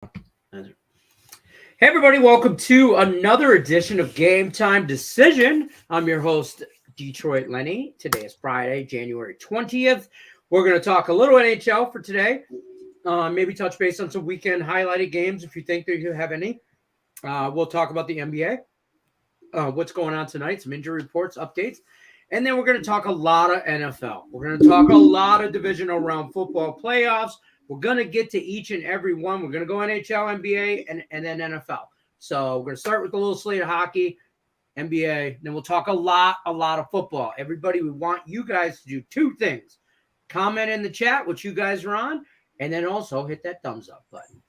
Hey, everybody, welcome to another edition of Game Time Decision. I'm your host, Detroit Lenny. Today is Friday, January 20th. We're going to talk a little NHL for today. Maybe touch base on some weekend highlighted games if you think that you have any. We'll talk about the NBA, what's going on tonight, some injury reports, updates. And then we're going to talk a lot of NFL. We're going to talk a lot of divisional round football playoffs. We're going to get to each and every one. We're going to go NHL, NBA, and then NFL. So we're going to start with a little slate of hockey, NBA. Then we'll talk a lot of football. Everybody, we want you guys to do two things. Comment in the chat what you guys are on, and then also hit that thumbs up button.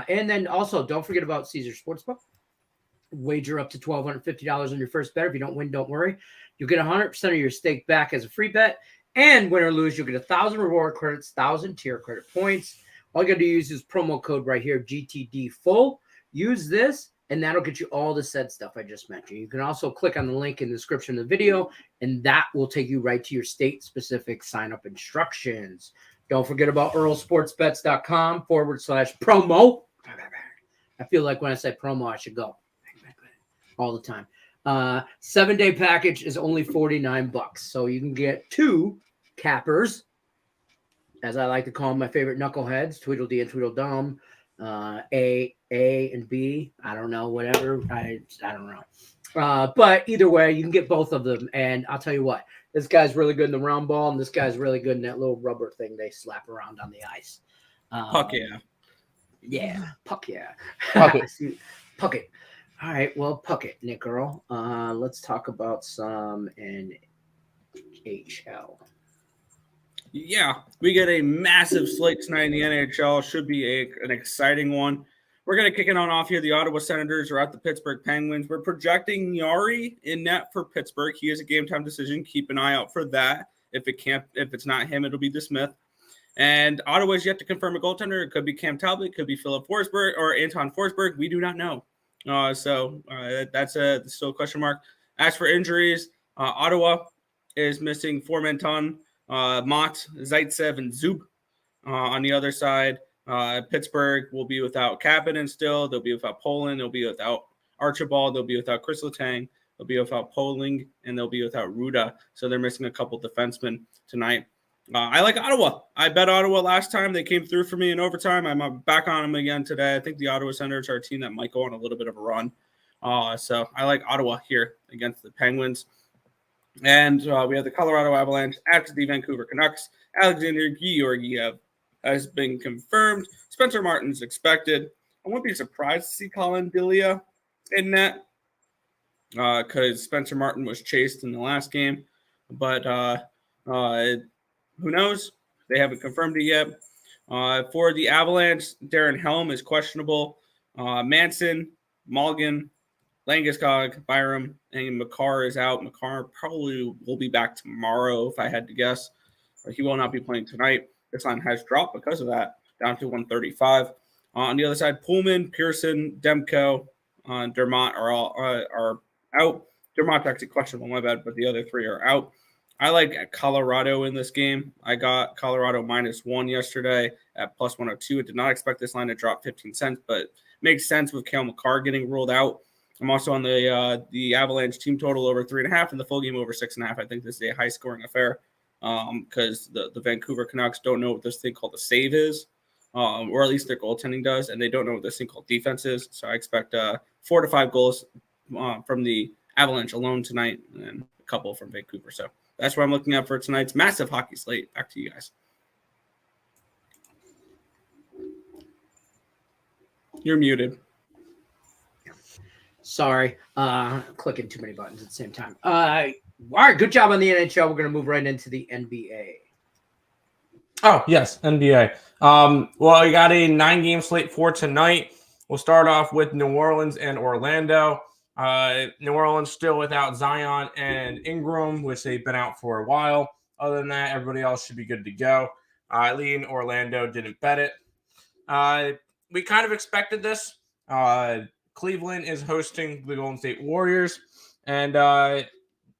And then also don't forget about Caesar Sportsbook. Wager up to $1,250 on your first bet. If you don't win, don't worry. You'll get 100% of your stake back as a free bet. And win or lose, you'll get 1,000 reward credits, 1,000 tier credit points. All you got to use is promo code right here, GTD Full. Use this, and that'll get you all the said stuff I just mentioned. You can also click on the link in the description of the video, and that will take you right to your state-specific sign-up instructions. Don't forget about earlsportsbets.com/promo. I feel like when I say promo, I should go all the time. 7-day package is only $49, so you can get two cappers, as I like to call them, my favorite knuckleheads, Tweedledee and Tweedledum, A and B. I don't know, whatever. I don't know. But either way, you can get both of them. And I'll tell you what, this guy's really good in the round ball, and this guy's really good in that little rubber thing they slap around on the ice. Puck, yeah. Yeah, puck, yeah. Puck it. Puck it. All right, well, puck it, Nick Earl. Let's talk about some NHL. Yeah, we get a massive slate tonight in the NHL. Should be an exciting one. We're going to kick it on off here. The Ottawa Senators are at the Pittsburgh Penguins. We're projecting Yari in net for Pittsburgh. He is a game-time decision. Keep an eye out for that. If it's not him, it'll be DeSmith. And Ottawa's yet to confirm a goaltender. It could be Cam Talbot, it could be Philip Forsberg or Anton Forsberg. We do not know. So that's still a question mark. As for injuries, Ottawa is missing Formenton, Mott, Zaitsev, and Zub. On the other side, Pittsburgh will be without Kapanen still. They'll be without Poland. They'll be without Archibald. They'll be without Chris Letang. They'll be without Poling, and they'll be without Ruda. So they're missing a couple defensemen tonight. I like Ottawa. I bet Ottawa last time. They came through for me in overtime. I'm back on them again today. I think the Ottawa Senators are a team that might go on a little bit of a run. So I like Ottawa here against the Penguins. And we have the Colorado Avalanche at the Vancouver Canucks. Alexander Georgiev has been confirmed. Spencer Martin's expected. I wouldn't be surprised to see Colin Delia in net because Spencer Martin was chased in the last game. But who knows? They haven't confirmed it yet. For the Avalanche, Darren Helm is questionable. Manson, Mulligan, Landeskog, Byram, and Makar is out. Makar probably will be back tomorrow, if I had to guess. He will not be playing tonight. This line has dropped because of that, down to 135. On the other side, Pullman, Pearson, Demko, Dermott are out. Dermott's actually questionable, my bad, but the other three are out. I like Colorado in this game. I got Colorado -1 yesterday at +102. I did not expect this line to drop 15 cents, but makes sense with Cale Makar getting ruled out. I'm also on the Avalanche team total over 3.5 and the full game over 6.5. I think this is a high-scoring affair because the Vancouver Canucks don't know what this thing called a save is, or at least their goaltending does, and they don't know what this thing called defense is. So I expect 4 to 5 goals from the Avalanche alone tonight and a couple from Vancouver. So that's what I'm looking at for tonight's massive hockey slate. Back to you guys. You're muted. Sorry, clicking too many buttons at the same time. All right, good job on the NHL. We're going to move right into the NBA. Oh, yes, NBA. Well, we got a 9-game slate for tonight. We'll start off with New Orleans and Orlando. New Orleans still without Zion and Ingram, which they've been out for a while. Other than that, everybody else should be good to go. Lee and Orlando didn't bet it. We kind of expected this. Cleveland is hosting the Golden State Warriors, and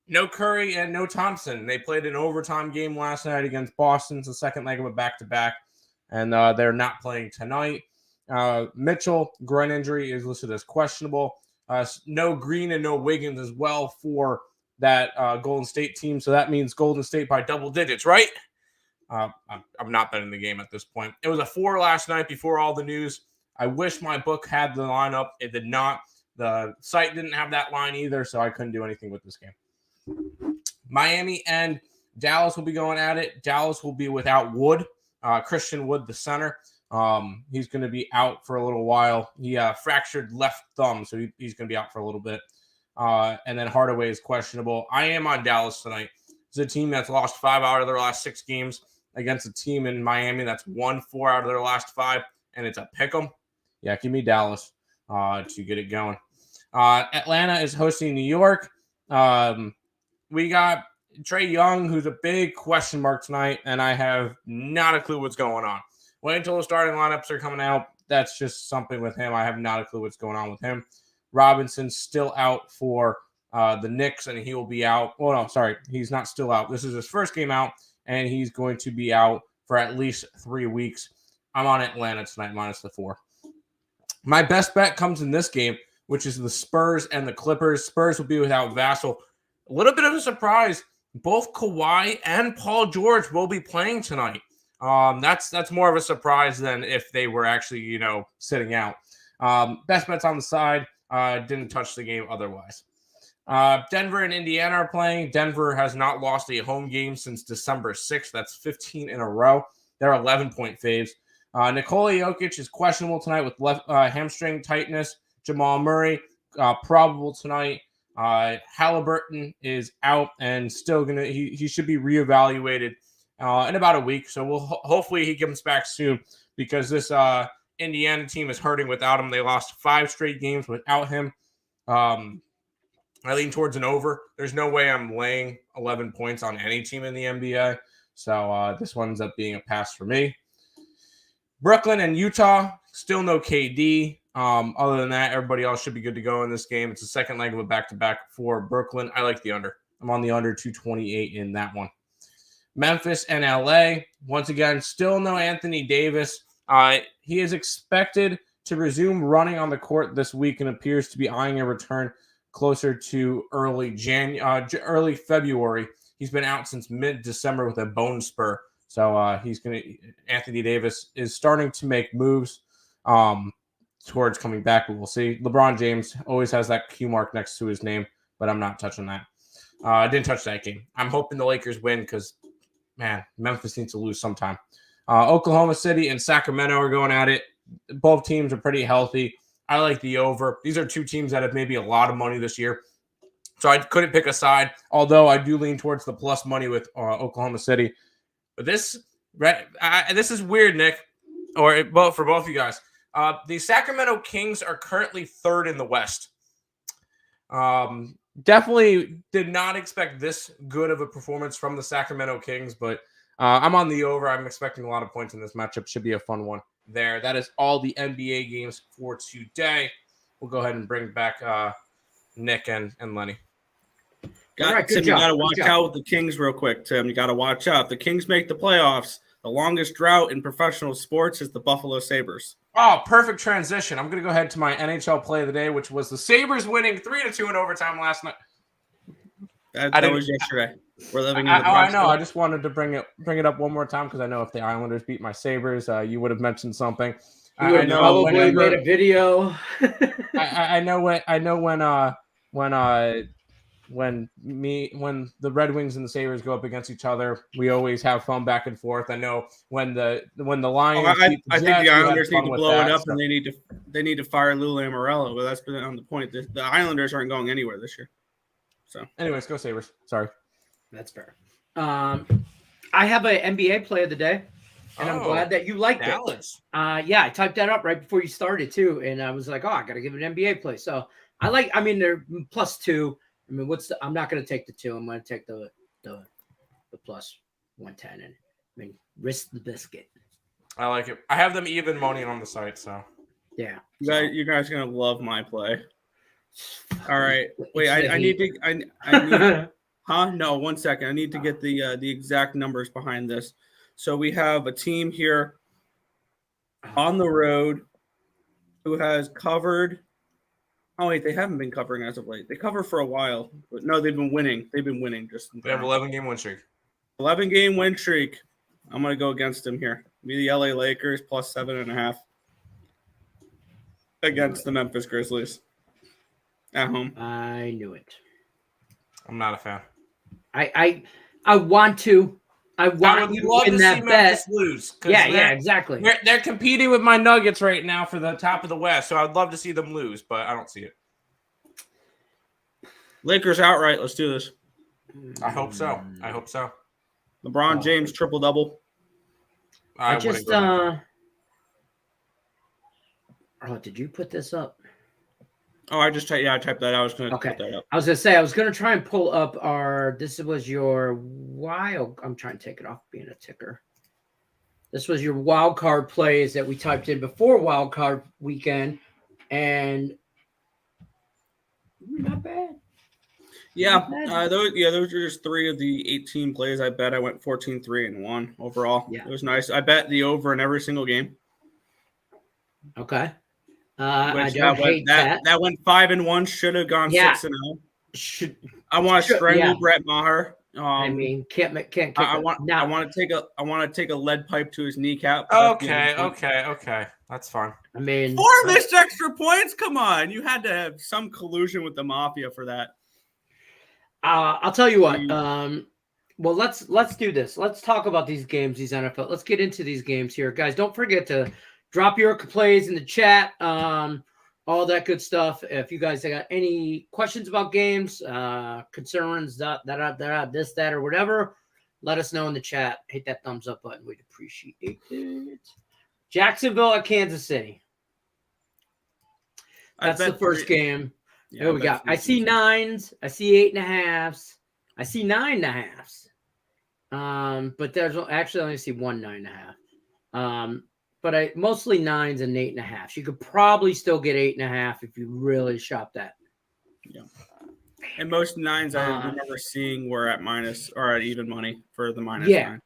no Curry and no Thompson. They played an overtime game last night against Boston. It's the second leg of a back-to-back, and they're not playing tonight. Mitchell, groin injury, is listed as questionable. No Green and no Wiggins as well for that Golden State team. So that means Golden State by double digits, right? I'm not betting the game at this point. It was a 4 last night before all the news. I wish my book had the lineup. It did not. The site didn't have that line either, so I couldn't do anything with this game. Miami and Dallas will be going at it. Dallas will be without Wood, Christian Wood, the center. He's going to be out for a little while. He fractured left thumb, so he's going to be out for a little bit. And then Hardaway is questionable. I am on Dallas tonight. It's a team that's lost 5 out of their last 6 games against a team in Miami that's won 4 out of their last 5, and it's a pick 'em. Yeah, give me Dallas to get it going. Atlanta is hosting New York. We got Trae Young, who's a big question mark tonight, and I have not a clue what's going on. Wait until the starting lineups are coming out. That's just something with him. I have not a clue what's going on with him. Robinson's still out for the Knicks, and he will be out. Oh, no, sorry. He's not still out. This is his first game out, and he's going to be out for at least 3 weeks. I'm on Atlanta tonight, minus the 4. My best bet comes in this game, which is the Spurs and the Clippers. Spurs will be without Vassell. A little bit of a surprise. Both Kawhi and Paul George will be playing tonight. That's more of a surprise than if they were actually, sitting out. Best bets on the side. Didn't touch the game otherwise. Denver and Indiana are playing. Denver has not lost a home game since December 6th. That's 15 in a row. They're 11-point faves. Nikola Jokic is questionable tonight with left hamstring tightness. Jamal Murray, probable tonight. Halliburton is out and still he should be reevaluated in about a week. So hopefully he comes back soon, because this Indiana team is hurting without him. They lost 5 straight games without him. I lean towards an over. There's no way I'm laying 11 points on any team in the NBA. So this one ends up being a pass for me. Brooklyn and Utah, still no KD. Other than that, everybody else should be good to go in this game. It's the second leg of a back-to-back for Brooklyn. I like the under. I'm on the under 228 in that one. Memphis and LA, once again, still no Anthony Davis. He is expected to resume running on the court this week and appears to be eyeing a return closer to early February. He's been out since mid-December with a bone spur. So Anthony Davis is starting to make moves towards coming back, but we'll see. LeBron James always has that Q mark next to his name, but I'm not touching that. I didn't touch that game. I'm hoping the Lakers win because, man, Memphis needs to lose sometime. Oklahoma City and Sacramento are going at it. Both teams are pretty healthy. I like the over. These are 2 teams that have maybe a lot of money this year. So I couldn't pick a side, although I do lean towards the plus money with Oklahoma City. But this is weird, Nick, or for both of you guys. The Sacramento Kings are currently 3rd in the West. Definitely did not expect this good of a performance from the Sacramento Kings, but I'm on the over. I'm expecting a lot of points in this matchup. Should be a fun one there. That is all the NBA games for today. We'll go ahead and bring back Nick and Lenny. All right, Tim, you got to watch out with the Kings real quick, Tim. You got to watch out. The Kings make the playoffs. The longest drought in professional sports is the Buffalo Sabres. Oh, perfect transition. I'm going to go ahead to my NHL play of the day, which was the Sabres winning 3-2 in overtime last night. That was yesterday. We're living in the I know. I just wanted to bring it up one more time because I know if the Islanders beat my Sabres, you would have mentioned something. You would probably made a video. I know when the Red Wings and the Sabres go up against each other, we always have fun back and forth. I know when the Lions, I think the Islanders need to blow it up, and they need to fire Lou Lamoriello. But that's been on the point. The Islanders aren't going anywhere this year. So, anyways, go Sabres. Sorry, that's fair. I have an NBA play of the day, and I'm glad that you liked Dallas. It. Yeah, I typed that up right before you started too, and I was like, I got to give it an NBA play. So they're +2. I mean, I'm not going to take the 2. I'm going to take the plus 110 and risk the biscuit. I like it. I have them even money on the site, so yeah. You guys are going to love my play. All right. Wait, I need to huh? No, 1 second. I need to get the exact numbers behind this. So we have a team here on the road who has covered. Oh wait, they haven't been covering as of late. They cover for a while, but no, they've been winning. They've been winning just. They have 11-game win streak. 11-game win streak. I'm gonna go against them here. Be the LA Lakers plus 7.5 against the Memphis Grizzlies at home. I knew it. I'm not a fan. I want to. I want would to love win to that see bet. Memphis lose. Yeah, exactly. They're competing with my Nuggets right now for the top of the West, so I'd love to see them lose, but I don't see it. Lakers outright. Let's do this. I hope so. LeBron James triple-double. I just did you put this up? Oh, I typed that. I was going to put that up. I was going to say, I was going to try and pull up this was your wild. I'm trying to take it off being a ticker. This was your wild card plays that we typed in before wild card weekend. And not bad. Yeah, those are just 3 of the 18 plays. I bet I went 14-3-1 overall. Yeah. It was nice. I bet the over in every single game. Okay. I Which don't hate that. That went 5-1. Should have gone 6-0. I want to strangle Brett Maher. I mean, can't. I want to take a lead pipe to his kneecap. Okay. That's fine. I mean, 4 missed extra points. Come on, you had to have some collusion with the mafia for that. I'll tell you what. Well, let's do this. Let's talk about these games, these NFL. Let's get into these games here, guys. Don't forget to drop your plays in the chat. All that good stuff. If you guys got any questions about games, concerns, this, that, or whatever, let us know in the chat. Hit that thumbs up button. We'd appreciate it. Jacksonville at Kansas City. That's the first game. Yeah, Here we go. I see 9s. I see 8.5s. I see 9.5s. But there's actually only see 1 9.5. But I mostly 9s and 8.5. You could probably still get 8.5 if you really shop that. Yeah. And most 9s I remember seeing were at minus or at even money for the minus 9.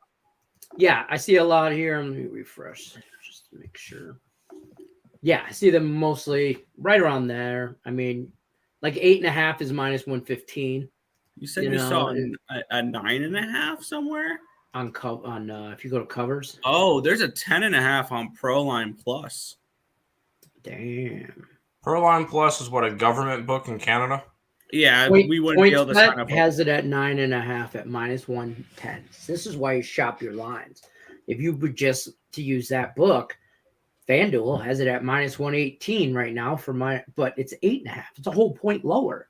Yeah, I see a lot here. Let me refresh just to make sure. Yeah, I see them mostly right around there. I mean, like 8.5 is minus 115. You said you saw a 9.5 somewhere? On if you go to covers. Oh, there's a 10.5 on ProLine Plus. Damn. ProLine Plus is what, a government book in Canada? Yeah, we wouldn't be able to sign up. Has it at 9.5 at minus 110. This is why you shop your lines. If you would just to use that book, FanDuel has it at minus 118 right now but it's 8.5. It's a whole point lower.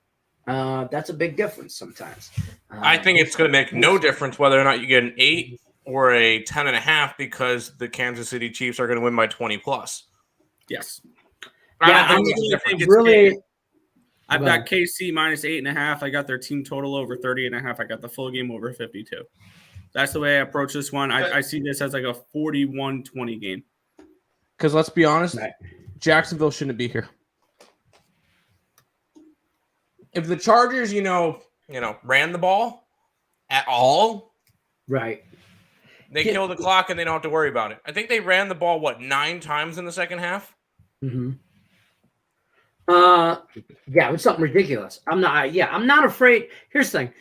That's a big difference sometimes. I think it's going to make no difference whether or not you get an 8 or a 10.5 because the Kansas City Chiefs are going to win by 20 plus. Yes. Yeah, I think it's really. I've got KC minus 8.5. I got their team total over 30.5. I got the full game over 52. That's the way I approach this one. I see this as like a 41-20 game. Because let's be honest, Jacksonville shouldn't be here. If the Chargers, ran the ball at all, right, they kill the clock and they don't have to worry about it. I think they ran the ball 9 times in the second half. Mm-hmm. Yeah, it was something ridiculous. I'm not afraid. Here's the thing.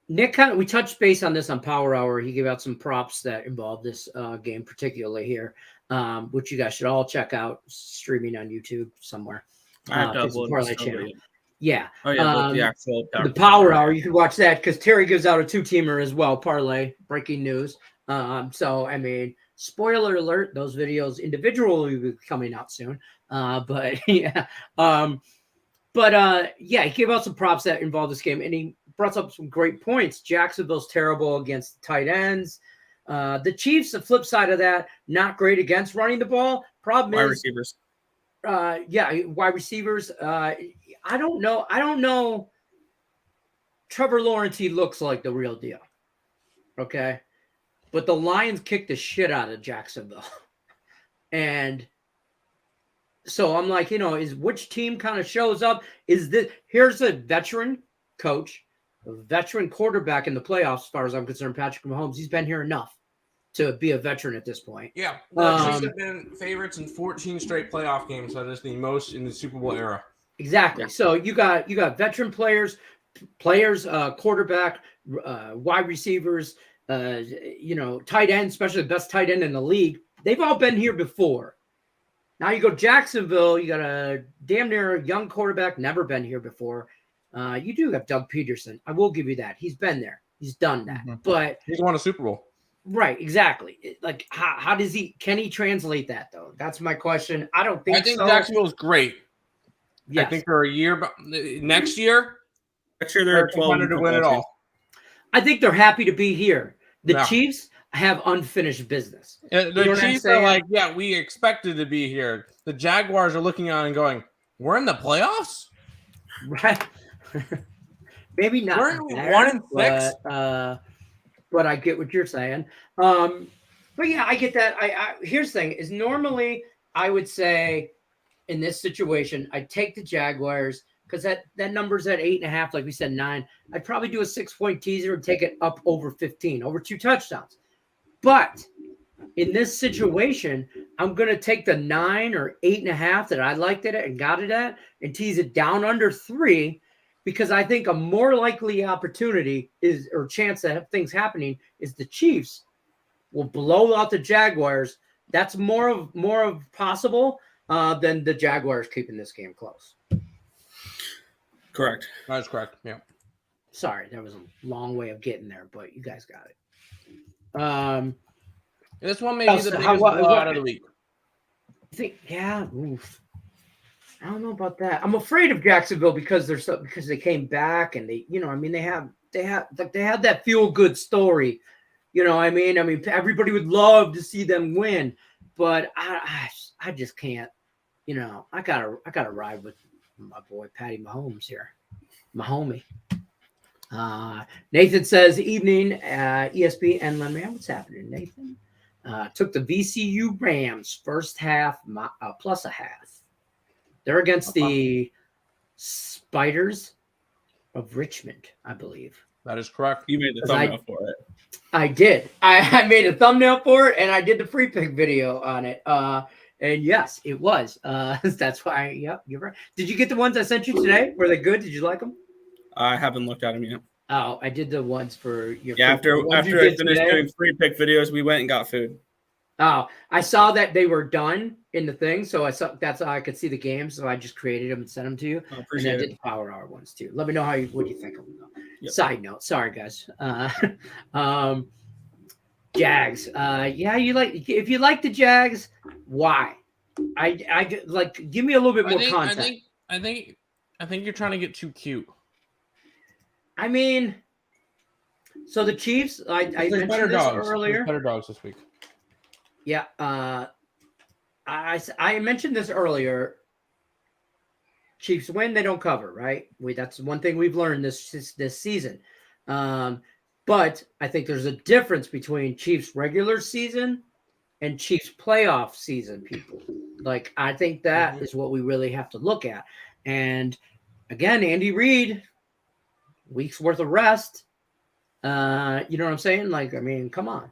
Nick we touched base on this on Power Hour. He gave out some props that involved this game, particularly here, which you guys should all check out, streaming on YouTube somewhere. I have to upload Parlay channel. Yeah. Oh yeah, the actual Power Hour. You can watch that because Terry gives out a 2-teamer as well. Parlay, breaking news. So I mean, spoiler alert: those videos individually will be coming out soon. But yeah. Yeah, he gave out some props that involved this game, and he brought up some great points. Jacksonville's terrible against tight ends. The Chiefs, the flip side of that, not great against running the ball. Problem wide is receivers. Wide receivers. I don't know. Trevor Lawrence, he looks like the real deal. Okay. But the Lions kicked the shit out of Jacksonville. And so I'm like, is which team kind of shows up? Here's a veteran coach, a veteran quarterback in the playoffs, as far as I'm concerned, Patrick Mahomes. He's been here enough to be a veteran at this point. Yeah, the Chiefs have been favorites in 14 straight playoff games. That is the most in the Super Bowl era. Exactly. Yeah. So you got veteran players, quarterback, wide receivers, tight end, especially the best tight end in the league. They've all been here before. Now you go Jacksonville, you got a damn near young quarterback, never been here before. You do have Doug Peterson. I will give you that. He's been there. He's done that. Mhm. But He's won a Super Bowl. right, exactly. Like how does can he translate that though? That's my question. I don't think I think so. Jacksonville's great. Yes. I think they're a year, but next year They're a 12 to win it all. I think they're happy to be here. The Yeah. Chiefs have unfinished business. The You know what I'm Chiefs are saying? like, yeah, we expected to be here. The Jaguars are looking on and going, we're in the playoffs? Right. Maybe not. We're there, 1-6. But I get what you're saying. But yeah, I get that. Here's the thing: is normally I would say in this situation, I'd take the Jaguars because that number's at 8.5, like we said, 9. I'd probably do a 6-point teaser and take it up over 15, over 2 touchdowns. But in this situation, I'm going to take the 9 or 8.5 that I liked it at and got it at and tease it down under 3 because I think a more likely opportunity is or chance that things happening is the Chiefs will blow out the Jaguars. That's more of possible than the Jaguars keeping this game close. Correct. That's correct. Yeah. Sorry, that was a long way of getting there, but you guys got it. This one may be the biggest How- what- blowout of the week. I think, yeah. Oof. I don't know about that. I'm afraid of Jacksonville because they came back and they had that feel good story. You know what I mean? Everybody would love to see them win, but I just can't. You know, I gotta ride with my boy Patty Mahomes here, my homie. Nathan says, "Evening, ESPN Lenny. What's happening, Nathan? Took the VCU Rams first half plus a half. They're against the Spiders of Richmond, I believe. That is correct. You made the thumbnail for it. I did. I made a thumbnail for it, and I did the free pick video on it. And yes, it was. That's why. Yep, you're right. Did you get the ones I sent you today? Were they good? Did you like them? I haven't looked at them yet. Oh, I did the ones for your. Yeah, after I finished today. doing free pick videos, we went and got food. Oh, I saw that they were done in the thing, so I saw that's how I could see the games. So I just created them and sent them to you. I And appreciate I it. did the Power Hour ones too. Let me know what you think of them. Though. Yep. Side note, sorry guys. Jags. Yeah, if you like the Jags, why? I like. Give me a little bit more context. I think you're trying to get too cute. I mean, so the Chiefs. I There's mentioned better this dogs. earlier. There's better dogs this week. Yeah. I mentioned this earlier. Chiefs win, they don't cover, right? That's one thing we've learned this season. But I think there's a difference between Chiefs regular season and Chiefs playoff season, people. Like, I think that is what we really have to look at. And again, Andy Reid, week's worth of rest. You know what I'm saying? Like, I mean, come on.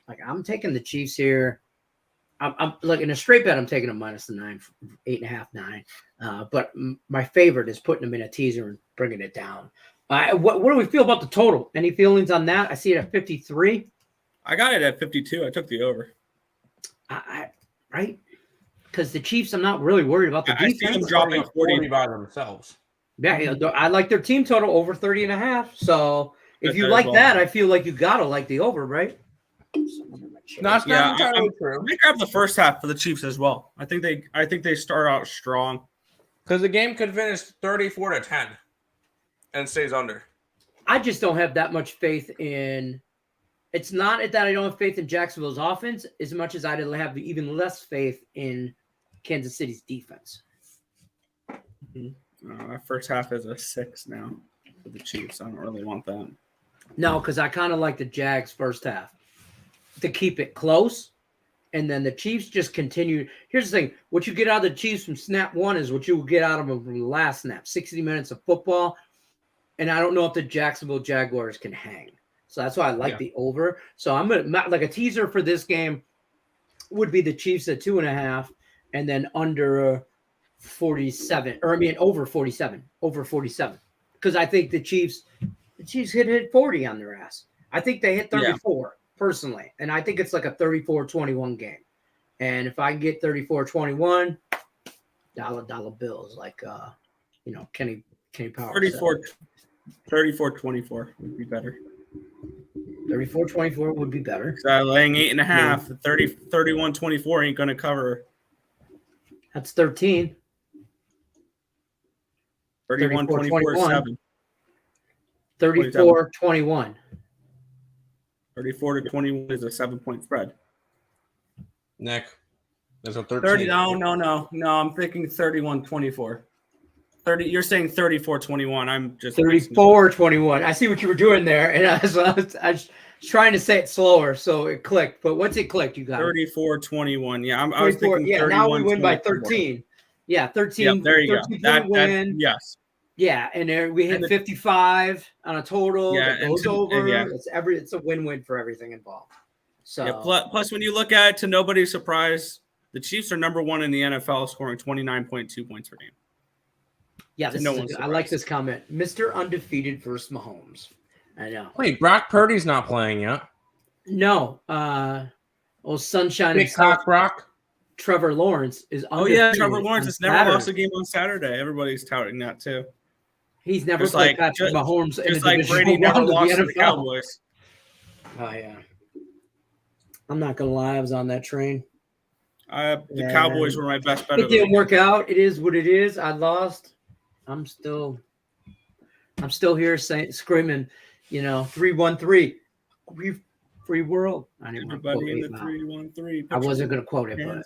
Like, I'm taking the Chiefs here. I'm like in a straight bet. I'm taking a minus the 9, 8.5, 9. But my favorite is putting them in a teaser and bringing it down. What do we feel about the total? Any feelings on that? I see it at 53. I got it at 52. I took the over. Right? Because the Chiefs, I'm not really worried about the I see defense. them dropping 40. by themselves. Yeah, I like their team total over 30.5. So if That's you fair like as well. that, I feel like you gotta like the over, right? No, it's not entirely I true. might grab the first half for the Chiefs as well. I think they start out strong. Because the game could finish 34-10 and stays under. I just don't have that much faith in. It's not that I don't have faith in Jacksonville's offense as much as I have even less faith in Kansas City's defense. Our first half is a 6 now for the Chiefs. I don't really want that. No, because I kind of like the Jags first half to keep it close. And then the Chiefs just continue. Here's the thing. What you get out of the Chiefs from snap one is what you will get out of them from the last snap. 60 minutes of football. And I don't know if the Jacksonville Jaguars can hang. So that's why I like the over. So I'm going to, like a teaser for this game would be the Chiefs at 2.5 and then under 47, or I mean, over 47. Because I think the Chiefs hit 40 on their ass. I think they hit 34 personally. And I think it's like a 34-21 game. And if I can get 34-21, dollar bills, like, Kenny Powers. 34-24 would be better. 34-24 would be better. So laying 8.5, 31-24 ain't going to cover. That's 13. 31-24 7. 34-21. 34-21 is a 7-point spread. Nick, there's a 13. 30. No. I'm thinking 31-24. 30. You're saying 34-21. I'm just 34-21. I see what you were doing there, and I was trying to say it slower, so it clicked. But once it clicked, you got 34-21. Yeah, I was thinking. Yeah, now we win by 13. Yeah, 13. Yep, there you go. That win. Yes. Yeah, and there we hit 55 on a total. Yeah, that goes over. yeah. It's a win-win for everything involved. So Plus, when you look at it, to nobody's surprise, the Chiefs are number 1 in the NFL, scoring 29.2 points per game. Yeah, I like this comment. Mr. Undefeated versus Mahomes. I know. Wait, Brock Purdy's not playing yet. No. Sunshine Big cock Brock. Trevor Lawrence is undefeated. Oh, yeah, Trevor Lawrence has never lost a game on Saturday. Everybody's touting that, too. He's never played Patrick Mahomes in just like Brady never lost to the Cowboys. Oh, yeah. I'm not going to lie. I was on that train. The Cowboys were my best bet. It didn't work out. It is what it is. I lost. I'm still here screaming, 3-1-3. Free world. Everybody in the 3-1-3. I wasn't going to quote it, but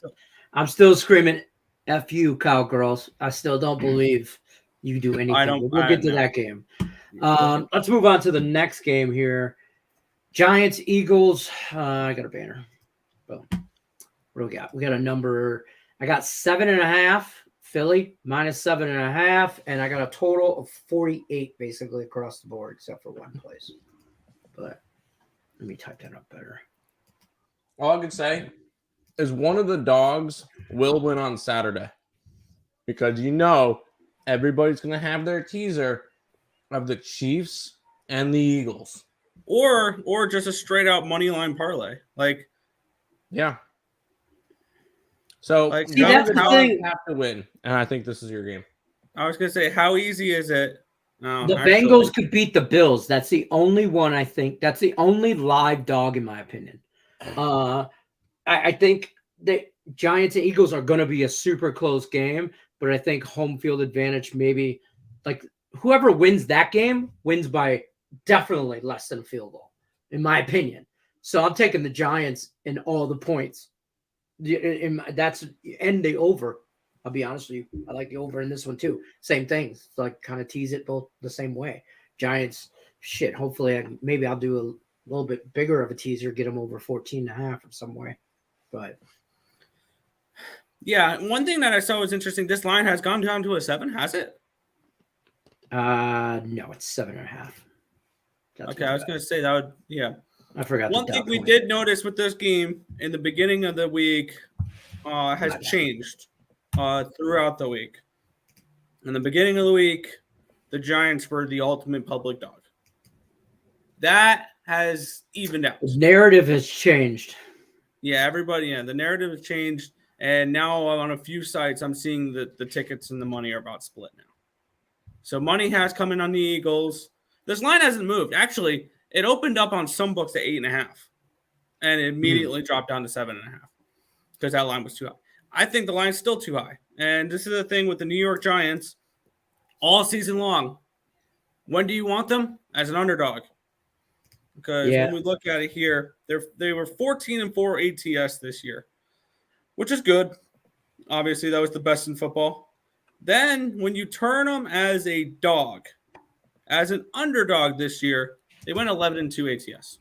I'm still screaming, F you, cowgirls. I still don't believe you do anything. We'll get to that game. Let's move on to the next game here. Giants, Eagles. I got a banner. Boom. What do we got? We got a number. I got 7.5. Philly minus 7.5, and I got a total of 48 basically across the board, except for one place. But let me type that up better. All I can say is one of the dogs will win on Saturday because everybody's going to have their teaser of the Chiefs and the Eagles, or just a straight out money line parlay, yeah. So that's the thing. Have to win, and I think this is your game. I was going to say, how easy is it? Bengals could beat the Bills. That's the only one I think. That's the only live dog in my opinion. I think the Giants and Eagles are going to be a super close game, but I think home field advantage maybe whoever wins that game wins by definitely less than a field goal, in my opinion. So I'm taking the Giants in all the points. That's and the over. I'll be honest with you. I like the over in this one too. Same thing. It's kind of tease it both the same way. Giants, shit. Hopefully, maybe I'll do a little bit bigger of a teaser, get them over 14.5 in some way. But yeah, one thing that I saw was interesting. This line has gone down to a 7. Has it? No, it's 7.5. Okay, I was going to say that would. Yeah. I forgot. One thing we did notice with this game in the beginning of the week has changed throughout the week. In the beginning of the week, the Giants were the ultimate public dog. That has evened out. The narrative has changed. Yeah, the narrative has changed. And now on a few sites, I'm seeing that the tickets and the money are about split now. So money has come in on the Eagles. This line hasn't moved. Actually, it opened up on some books at 8.5, and it immediately dropped down to 7.5 because that line was too high. I think the line's still too high, and this is the thing with the New York Giants all season long. When do you want them? As an underdog, because when we look at it here, they were 14-4 ATS this year, which is good. Obviously, that was the best in football. Then when you turn them as a dog, as an underdog this year, they went 11-2 ATS.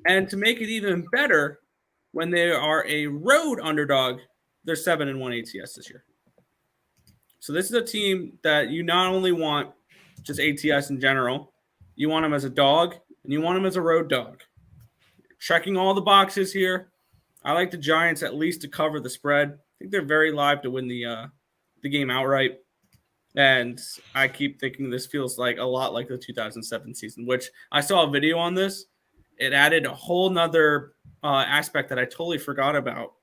And to make it even better, when they are a road underdog, they're 7-1 ATS this year. So this is a team that you not only want just ATS in general, you want them as a dog, and you want them as a road dog. Checking all the boxes here. I like the Giants at least to cover the spread. I think they're very live to win the game outright. And I keep thinking this feels like a lot like the 2007 season, which I saw a video on this. It added a whole nother aspect that I totally forgot about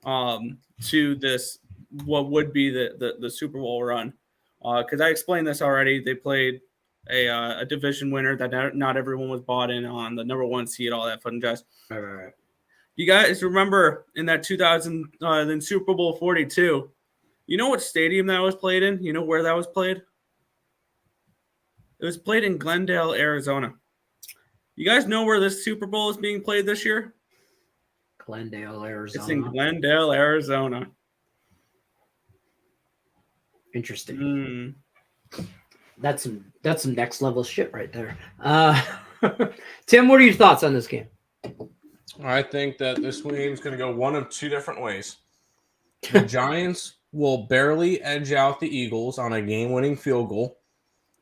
to this, what would be the Super Bowl run. Because I explained this already. They played a division winner that not everyone was bought in on, the number one seed, all that fun jazz. Right. You guys remember in that 2000 then Super Bowl 42, you know what stadium that was played in? You know where that was played? It was played in Glendale, Arizona. You guys know where this Super Bowl is being played this year? Glendale, Arizona. It's in Glendale, Arizona. Interesting. That's some next level shit right there. Tim, what are your thoughts on this game? I think that this game is going to go one of two different ways. The Giants will barely edge out the Eagles on a game-winning field goal,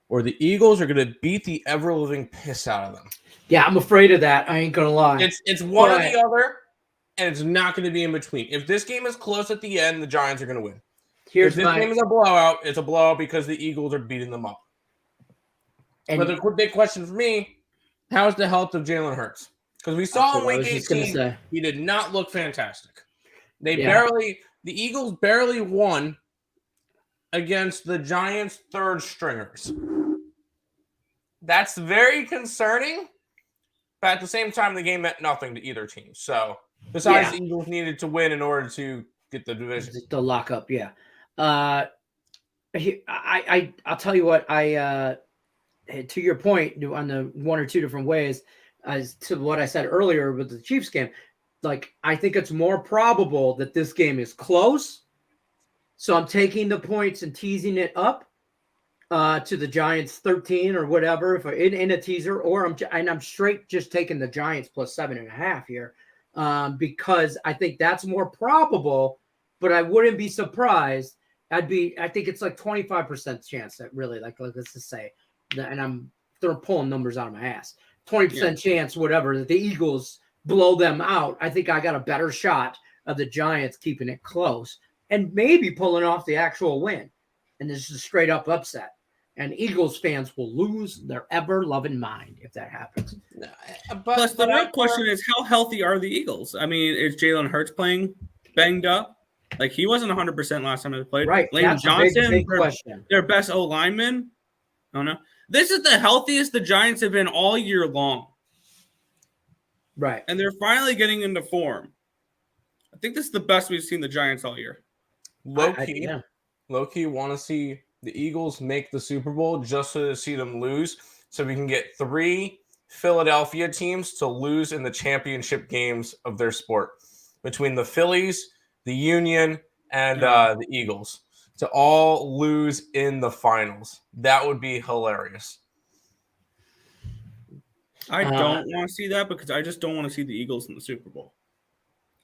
or the Eagles are going to beat the ever-living piss out of them. Yeah, I'm afraid of that. I ain't going to lie. It's one or the other, and it's not going to be in between. If this game is close at the end, the Giants are going to win. If this game is a blowout, it's a blowout because the Eagles are beating them up. But the big question for me, how is the health of Jalen Hurts? Because we saw in week 18, he did not look fantastic. The Eagles barely won against the Giants' third stringers. That's very concerning. But at the same time, the game meant nothing to either team. So, besides, the Eagles needed to win in order to get the division. The lockup, yeah. I'll tell you what, to your point on the one or two different ways, as to what I said earlier with the Chiefs game, like, I think it's more probable that this game is close. So I'm taking the points and teasing it up to the Giants 13 or whatever, if in a teaser, or I'm straight just taking the Giants plus 7.5 here, because I think that's more probable. But I wouldn't be surprised. I think it's like 25% chance that really, like let's just say, and they're pulling numbers out of my ass. 20% chance, whatever, that the Eagles blow them out. I think I got a better shot of the Giants keeping it close and maybe pulling off the actual win. And this is a straight up upset. And Eagles fans will lose their ever-loving mind if that happens. Plus, the real question is, how healthy are the Eagles? I mean, is Jalen Hurts playing banged up? Like, he wasn't 100% last time they played. Right. Lane Johnson, big question. Their best O-lineman. Oh, no. This is the healthiest the Giants have been all year long. Right. And they're finally getting into form. I think this is the best we've seen the Giants all year. Low-key want to see the Eagles make the Super Bowl just to see them lose, so we can get 3 Philadelphia teams to lose in the championship games of their sport, between the Phillies, the Union, and the Eagles, to all lose in the finals. That would be hilarious. I don't want to see that, because I just don't want to see the Eagles in the Super Bowl.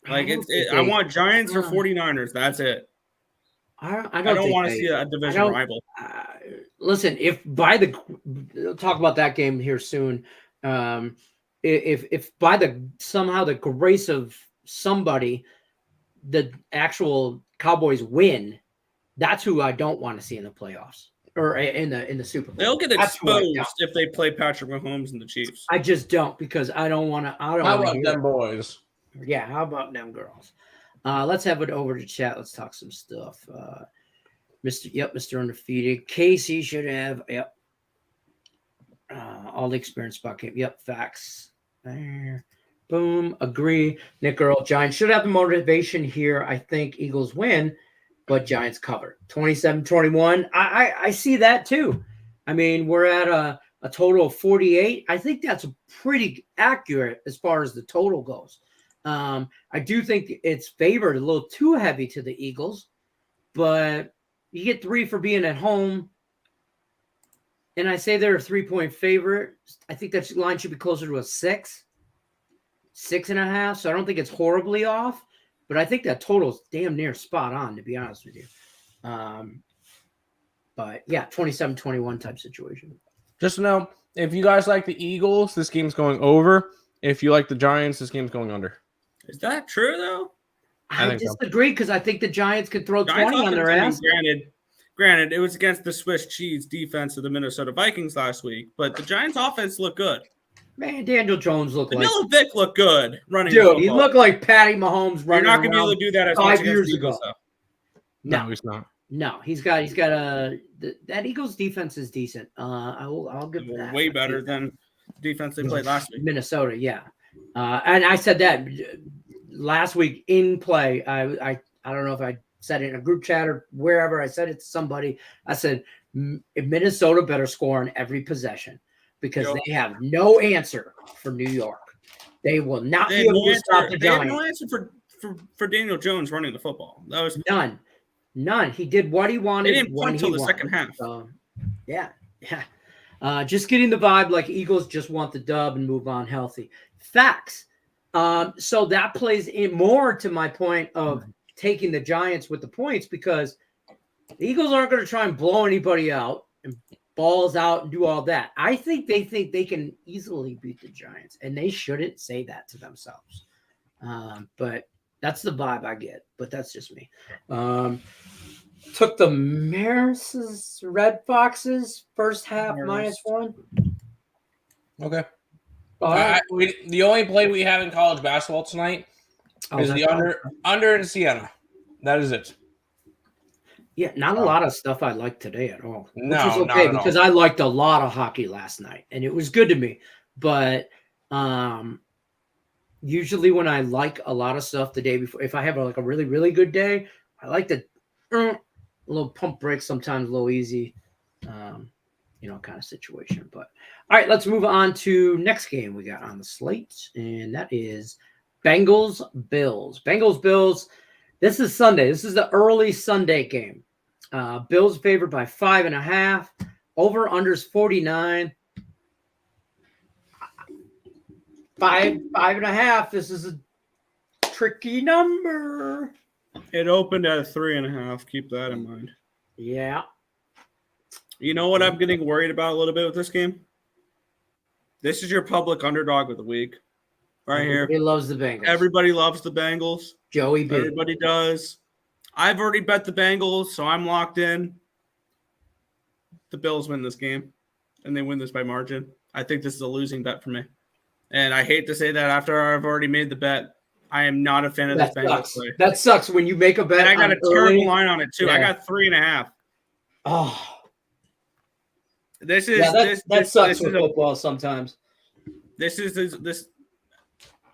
Like, I want Giants or 49ers. That's it. I don't want to see a division rival. Listen, we'll talk about that game here soon. If by somehow the grace of somebody, the actual Cowboys win, that's who I don't want to see in the playoffs or in the Super Bowl. They'll get exposed if they play Patrick Mahomes and the Chiefs. I just don't, because I don't want to. How about them boys? Yeah, how about them girls? Let's have it over to chat. Let's talk some stuff. Mr. Undefeated. Casey should have, all the experience spot game. Yep, facts. There. Boom, agree. Nick Earl, Giants should have the motivation here. I think Eagles win, but Giants cover. 27-21. I see that too. I mean, we're at a total of 48. I think that's pretty accurate as far as the total goes. I do think it's favored a little too heavy to the Eagles, but you get 3 for being at home. And I say they're a 3-point favorite. I think that line should be closer to a 6.5. So I don't think it's horribly off, but I think that total's damn near spot on, to be honest with you. But yeah, 27-21 type situation. Just to know, If you guys like the Eagles, this game's going over. If you like the Giants, this game's going under. Is that true though? I I think so. disagree because I think the Giants could throw Giants 20 on their offense, ass. Granted, it was against the Swiss cheese defense of the Minnesota Vikings last week, but the Giants offense looked good. Man, Daniel Jones looked like Vanilla Vic looked good running the dude. He football. looked like Patty Mahomes You're running not going to be able around to do that as 5 much against years the Eagles, ago. though. No, he's not. No, he's got that Eagles defense is decent. I'll give that Way better than the defense they played last week. Minnesota, yeah. And I said that last week in play. I don't know if I said it in a group chat or wherever. I said it to somebody. I said Minnesota better score on every possession because they have no answer for New York. They will not be able to stop the They had Giants. no answer for Daniel Jones running the football. That was None. He did what he wanted. They didn't when punt he till the wanted. second half. So, yeah. Just getting the vibe like Eagles just want the dub and move on healthy. Facts. So that plays in more to my point of taking the Giants with the points because the Eagles aren't going to try and blow anybody out and balls out and do all that. I think they can easily beat the Giants, and they shouldn't say that to themselves. But that's the vibe I get. But that's just me. Took the Maris Red Foxes first half -1. Okay. All right. The only play we have in college basketball tonight is the under in Siena. That is it. Yeah, not a lot of stuff I liked today at all. No, which was not okay at because all. I liked a lot of hockey last night, and it was good to me. But usually when I like a lot of stuff the day before, if I have a really, really good day, I like to a little pump break sometimes, a little easy, kind of situation. But all right, let's move on to next game we got on the slate, and that is Bengals-Bills. Bengals-Bills. This is Sunday. This is the early Sunday game. Bills favored by 5.5. Over unders 49. 5.5. This is a tricky number. It opened at 3.5. Keep that in mind. Yeah. You know what I'm getting worried about a little bit with this game? This is your public underdog of the week. Right here. Everybody loves the Bengals. Everybody loves the Bengals. Joey B. Everybody does. I've already bet the Bengals, so I'm locked in. The Bills win this game, and they win this by margin. I think this is a losing bet for me. And I hate to say that after I've already made the bet. I am not a fan of this Bengals play. That sucks when you make a bet. And I got a terrible line on it, too. Yeah. I got 3.5. Oh. This is that sucks with football sometimes.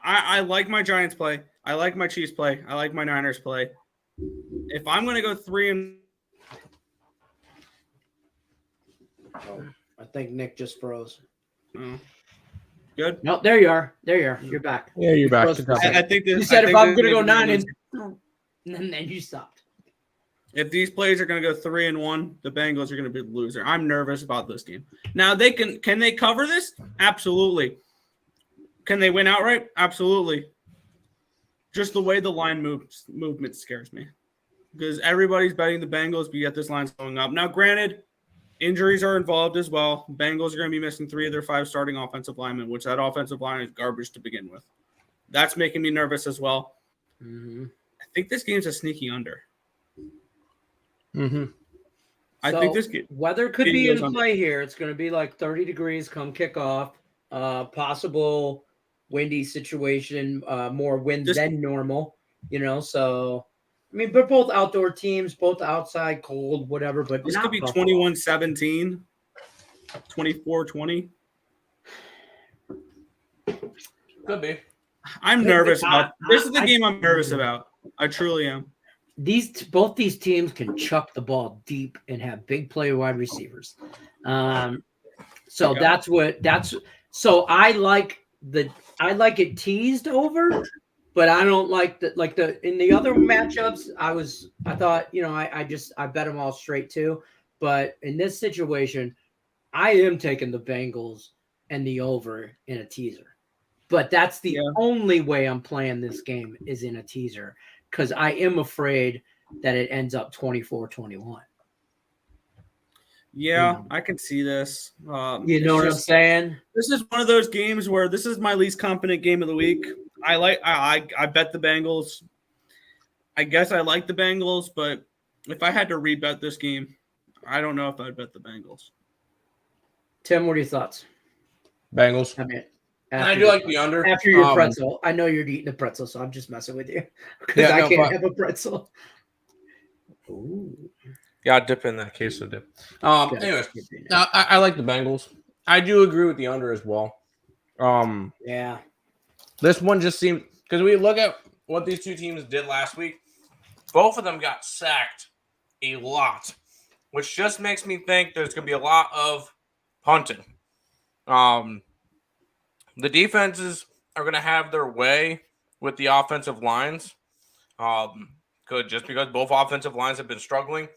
I like my Giants play. I like my Chiefs play. I like my Niners play. If I'm going to go 3 and I think Nick just froze. Good. No, there you are. You're back. Yeah, you're back. I think this, You said I if think I'm this going to go is 9 and then you stopped. If these plays are going to go 3-1, the Bengals are going to be the loser. I'm nervous about this game. Now can they cover this? Absolutely. Can they win outright? Absolutely. Just the way the line movement scares me. Because everybody's betting the Bengals, but yet this line's going up. Now, granted, injuries are involved as well. Bengals are going to be missing 3 of their 5 starting offensive linemen, which that offensive line is garbage to begin with. That's making me nervous as well. Mm-hmm. I think this game's a sneaky under. Mm-hmm. I think this game. Weather could game be in goes under. play here. It's going to be like 30 degrees come kickoff. Possible windy situation, more wind than normal, so I mean, but both outdoor teams, both outside, cold, whatever, but This not could be Buffalo. 21-17, 24-20. Could be. I'm nervous about this. Is the game I'm nervous about. I truly am. Both these teams can chuck the ball deep and have big play wide receivers. So so I like it teased over, but I don't like in the other matchups. I thought, I bet them all straight too. But in this situation, I am taking the Bengals and the over in a teaser. But that's the only way I'm playing this game is in a teaser because I am afraid that it ends up 24-21. Yeah, I can see this. You know what I'm saying? This is one of those games where this is my least confident game of the week. I bet the Bengals. I guess I like the Bengals, but if I had to rebet this game, I don't know if I'd bet the Bengals. Tim, what are your thoughts? Bengals. I mean, And I do like the under. After your pretzel. I know you're eating a pretzel, so I'm just messing with you. Because I can't have a pretzel. Ooh. Yeah, dip in that queso dip. Anyways, I like the Bengals. I do agree with the under as well. Yeah. This one just seemed, because we look at what these two teams did last week, both of them got sacked a lot, which just makes me think there's going to be a lot of punting. The defenses are going to have their way with the offensive lines. Just because both offensive lines have been struggling.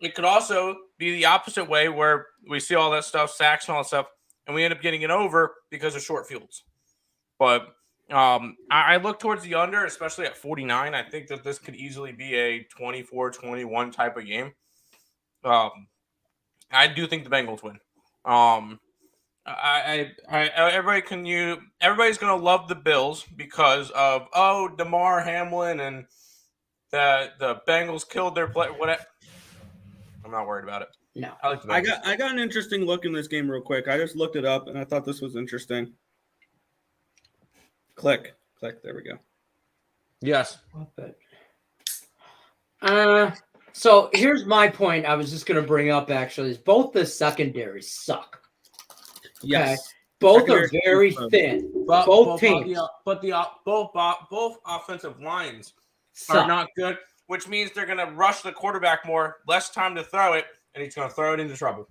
It could also be the opposite way where we see all that stuff, sacks and all that stuff, and we end up getting it over because of short fields. But I look towards the under, especially at 49. I think that this could easily be a 24-21 type of game. I do think the Bengals win. Everybody's going to love the Bills because of, DeMar Hamlin and the Bengals killed their play. Whatever. I'm not worried about it. No. I got an interesting look in this game real quick. I just looked it up and I thought this was interesting. Click. There we go. Yes. So here's my point. I was just going to bring up actually is both the secondaries suck. Yes. Okay? Both are very thin. Both teams. Both offensive lines suck. are not good, which means they're going to rush the quarterback more, less time to throw it, and he's going to throw it into trouble.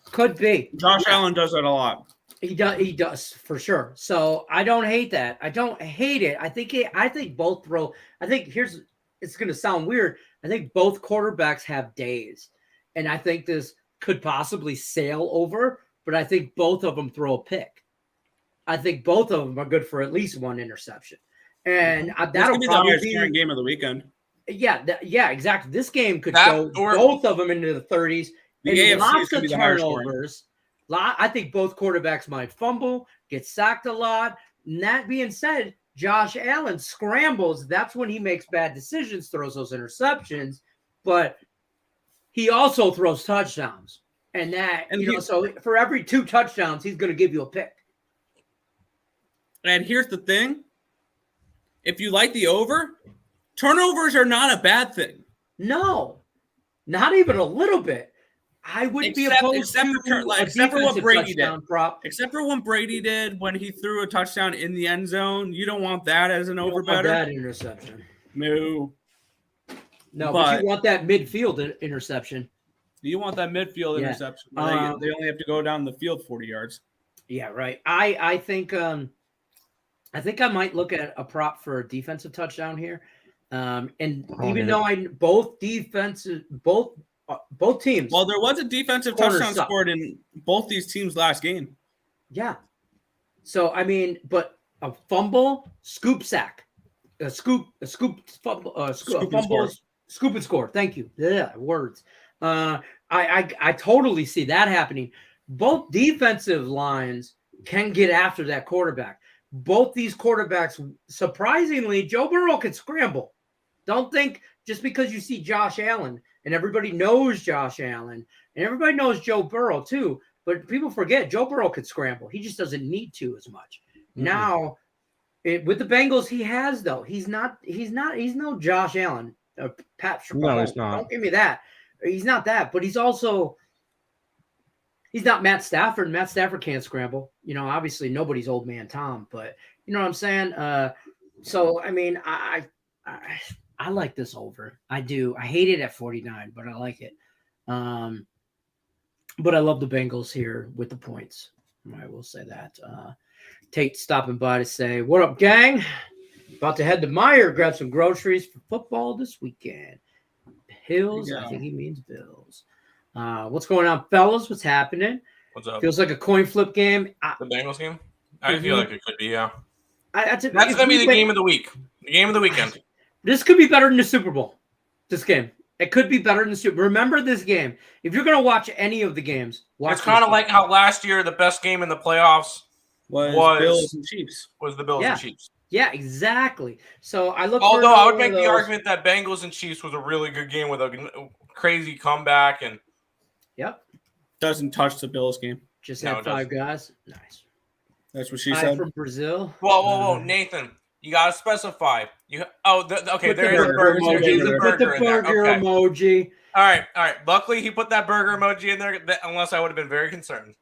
Could be. Josh Allen does that a lot. He does for sure. So I don't hate that. I don't hate it. I think both throw. I think it's going to sound weird. I think both quarterbacks have days, and I think this could possibly sail over. But I think both of them throw a pick. I think both of them are good for at least one interception, and that'll be probably the highest game of the weekend. Yeah, exactly. This game could go both of them into the 30s. The and AFC lots of turnovers. I think both quarterbacks might fumble, get sacked a lot. And that being said, Josh Allen scrambles. That's when he makes bad decisions, throws those interceptions. But he also throws touchdowns. So for every 2 touchdowns, he's going to give you a pick. And here's the thing. If you like the over, turnovers are not a bad thing. No, not even a little bit. I would be opposed except for what Brady did. Except for what Brady did when he threw a touchdown in the end zone. You don't want that as an over better. That interception. No, but you want that midfield interception. You want that midfield interception. They only have to go down the field 40 yards. Yeah, right. I think I might look at a prop for a defensive touchdown here. Both teams. Well, there was a defensive touchdown scored in both these teams' last game. Yeah. So but a fumble, scoop sack, scoop and score. Thank you. Yeah, words. I totally see that happening. Both defensive lines can get after that quarterback. Both these quarterbacks, surprisingly, Joe Burrow can scramble. Don't think just because you see Josh Allen, and everybody knows Josh Allen, and everybody knows Joe Burrow too, but people forget Joe Burrow could scramble. He just doesn't need to as much. Mm-hmm. Now, with the Bengals, he has though. He's no Josh Allen, Pat Chappelle. No, he's not. Don't give me that. He's not that, but he's not Matt Stafford. Matt Stafford can't scramble. Obviously nobody's old man Tom, but you know what I'm saying? I like this over. I do. I hate it at 49, but I like it. But I love the Bengals here with the points. I will say that. Tate stopping by to say, what up, gang? About to head to Meijer, grab some groceries for football this weekend. Hills, I think he means Bills. What's going on, fellas? What's happening? What's up? Feels like a coin flip game. The Bengals game? I feel like it could be, yeah. That's going to be the game of the week. The game of the weekend. This could be better than the Super Bowl. This game. It could be better than the Super. Remember this game. If you're going to watch any of the games, watch It's kind of this like how last year the best game in the playoffs was Bills and Chiefs. was the Bills Yeah. and Chiefs. Yeah, exactly. So I look. Although for I would one make of the those. argument that Bengals and Chiefs was a really good game with a crazy comeback, and Yep. Doesn't touch the Bills game. Just No, had it 5 guys. Nice. That's what she Hi said. from Brazil. whoa, Nathan, you gotta specify. Okay, Put there the is a burger burger. emoji There's in a there. Put the burger in there. burger Okay. emoji. All right. Luckily, he put that burger emoji in there, unless I would have been very concerned.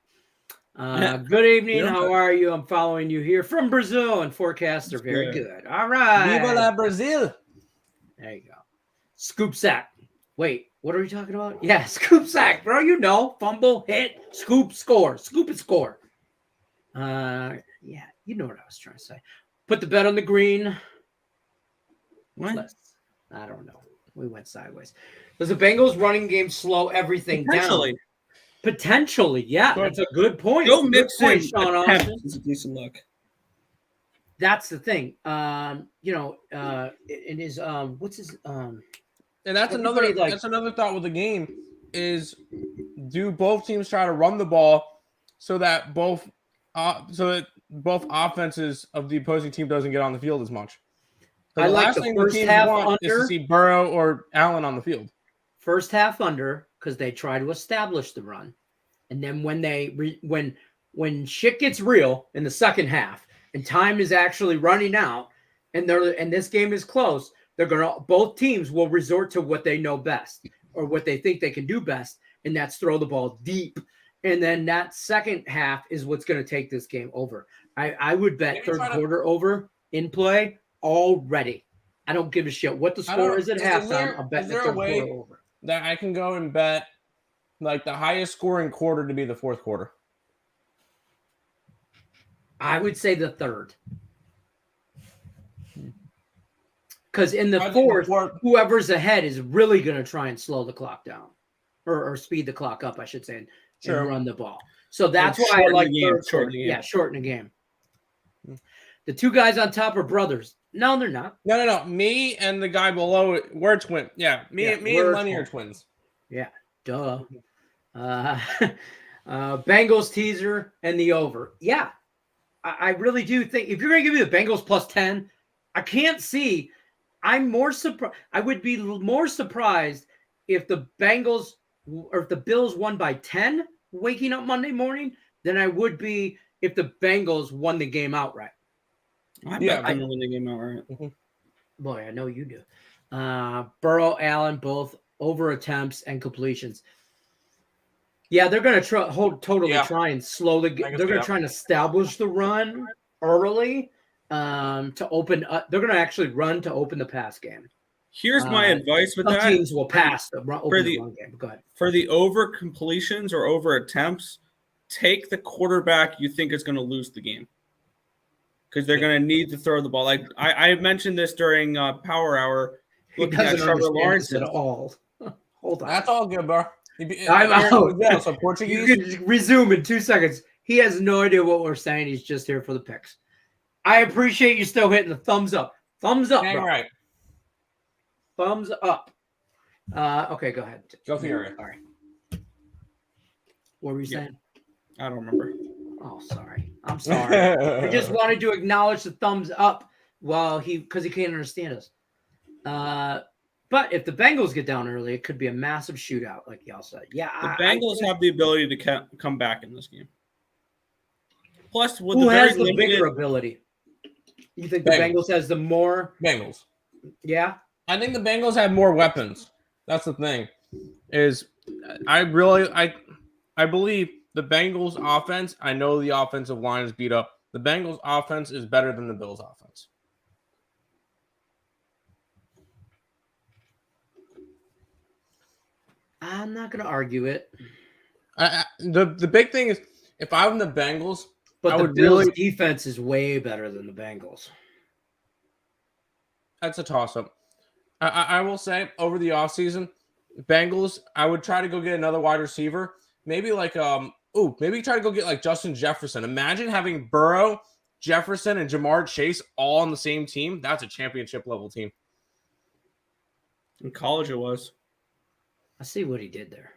Good evening. Yeah. How are you? I'm following you here from Brazil, and forecasts are very good. All right. Brazil. There you go. Scoop sack. Wait, what are we talking about? Yeah, scoop sack, bro. You know, fumble, hit, scoop, score. Scoop and score. Yeah, you know what I was trying to say. Put the bet on the green. What? I don't know. We went sideways. Does the Bengals running game slow everything Potentially. down? Potentially, yeah. That's a good point. Go Good mix point, in Sean attempt Austin. is a decent look. That's the thing. It is what's his And that's Everybody that's another thought with the game is, do both teams try to run the ball so that both offenses of the opposing team doesn't get on the field as much? I The like last the thing first teams half want is to under. see Burrow or Allen on the field. First half under because they try to establish the run, and then when when shit gets real in the second half and time is actually running out, and this game is close, both teams will resort to what they know best or what they think they can do best, and that's throw the ball deep. And then that second half is what's going to take this game over. I would bet third quarter over in play already. I don't give a shit what the score is at halftime. I'll bet the third quarter over. That I can go and bet like the highest scoring quarter to be the fourth quarter. I would say the third. Because in the fourth, whoever's ahead is really going to try and slow the clock down or speed the clock up, I should say, and run the ball. So that's why I like shorten the game. The two guys on top are brothers. No, they're not. No. Me and the guy below, we're twins. Yeah, me and Lenny are twins. Yeah, duh. Bengals teaser and the over. Yeah, I really do think if you're going to give me the Bengals plus 10, I can't see. I'm more surprised. I would be more surprised if the Bengals or if the Bills won by 10 waking up Monday morning than I would be if the Bengals won the game outright. I bet them to win the game outright. Boy, I know you do. Burrow, Allen, both over attempts and completions. Yeah, they're going to try and slowly. They're going to try and establish the run early to open up. They're going to actually run to open the pass game. Here's my advice with that. Teams will pass the run game. Go ahead. For the over completions or over attempts, take the quarterback you think is going to lose the game. Because they're going to need to throw the ball. Like I mentioned this during Power Hour, looking at Trevor Lawrence at all. Hold on, that's all good, bro. I'm out. So Portuguese. You can resume in 2 seconds. He has no idea what we're saying. He's just here for the picks. I appreciate you still hitting the thumbs up. Thumbs up, bro. Right. Thumbs up. Okay, go ahead. Go for it. All right. What were you saying? I don't remember. Oh, sorry. I'm sorry. I just wanted to acknowledge the thumbs up because he can't understand us. But if the Bengals get down early, it could be a massive shootout, like y'all said. Yeah, the Bengals have the ability to come back in this game. Plus, with who has the bigger ability? You think the Bengals has the more Bengals? Yeah, I think the Bengals have more weapons. That's the thing. I believe the Bengals offense. I know the offensive line is beat up. The Bengals offense is better than the Bills offense. I'm not going to argue it. The big thing is, if I'm the Bengals, but the Bills' defense is way better than the Bengals. That's a toss-up. I will say, over the offseason, Bengals, I would try to go get another wide receiver. Maybe like maybe try to go get like Justin Jefferson. Imagine having Burrow, Jefferson, and Jamar Chase all on the same team. That's a championship level team. In college, it was. I see what he did there.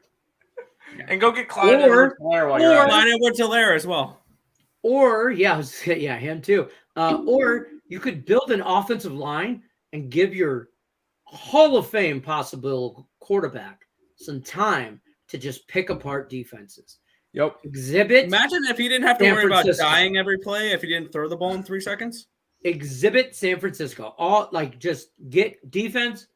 And go get Clyde Or- Edwards-Helaire while you're at it. Line Edwards-Helaire as well. Or yeah, him too. Or you could build an offensive line and give your Hall of Fame possible quarterback some time to just pick apart defenses. Yep. Exhibit Imagine if he didn't have to San worry about Francisco. dying every play if he didn't throw the ball in 3 seconds. San Francisco. All like just get defense.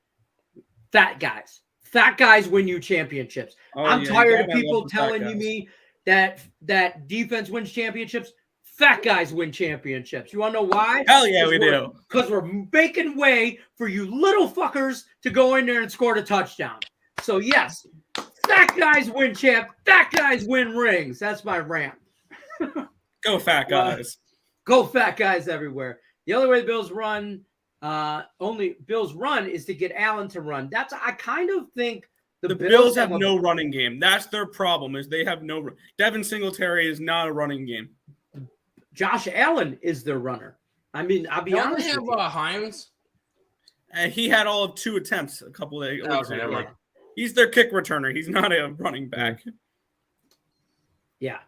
Fat guys. Fat guys win you championships. Oh, I'm yeah, tired you of gotta people love the fat telling guys. me that defense wins championships. Fat guys win championships. You want to know why? Hell yeah, we do. Because we're making way for you little fuckers to go in there and score a touchdown. So yes, fat guys win champ. Fat guys win rings. That's my rant. Go fat guys. Go fat guys everywhere. The only way the Bills run, is to get Allen to run. I kind of think The Bills have no running game. That's their problem. Is they have no. Devin Singletary is not a running game. Josh Allen is their runner. I mean, I'll be Don't honest they have with you. Hines? He had all of 2 attempts a couple of days Okay, ago. never mind. He's their kick returner. He's not a running back. Yeah.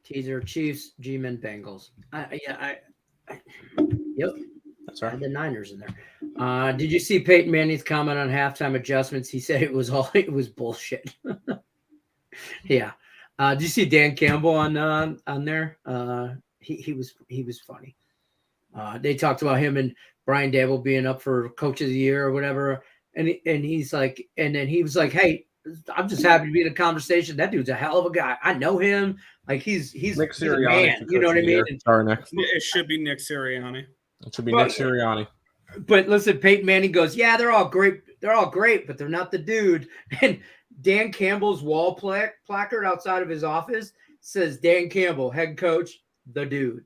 Teaser Chiefs, G-Men, Bengals. Yep. That's I right. had the Niners in there. Did you see Peyton Manning's comment on halftime adjustments? He said it was bullshit. Yeah. Did you see Dan Campbell on there? He was funny. They talked about him and Brian Daboll being up for Coach of the Year or whatever, and he's like, and then he was like, "Hey, I'm just happy to be in a conversation. That dude's a hell of a guy. I know him. Like he's Nick a Sirianni. man. You know what I mean?" Sorry, Nick. It should be Nick Sirianni. It should be Nick Sirianni. But listen, Peyton Manning goes, "Yeah, they're all great. They're all great, but they're not the dude." And Dan Campbell's wall placard outside of his office says, "Dan Campbell, head coach, the dude."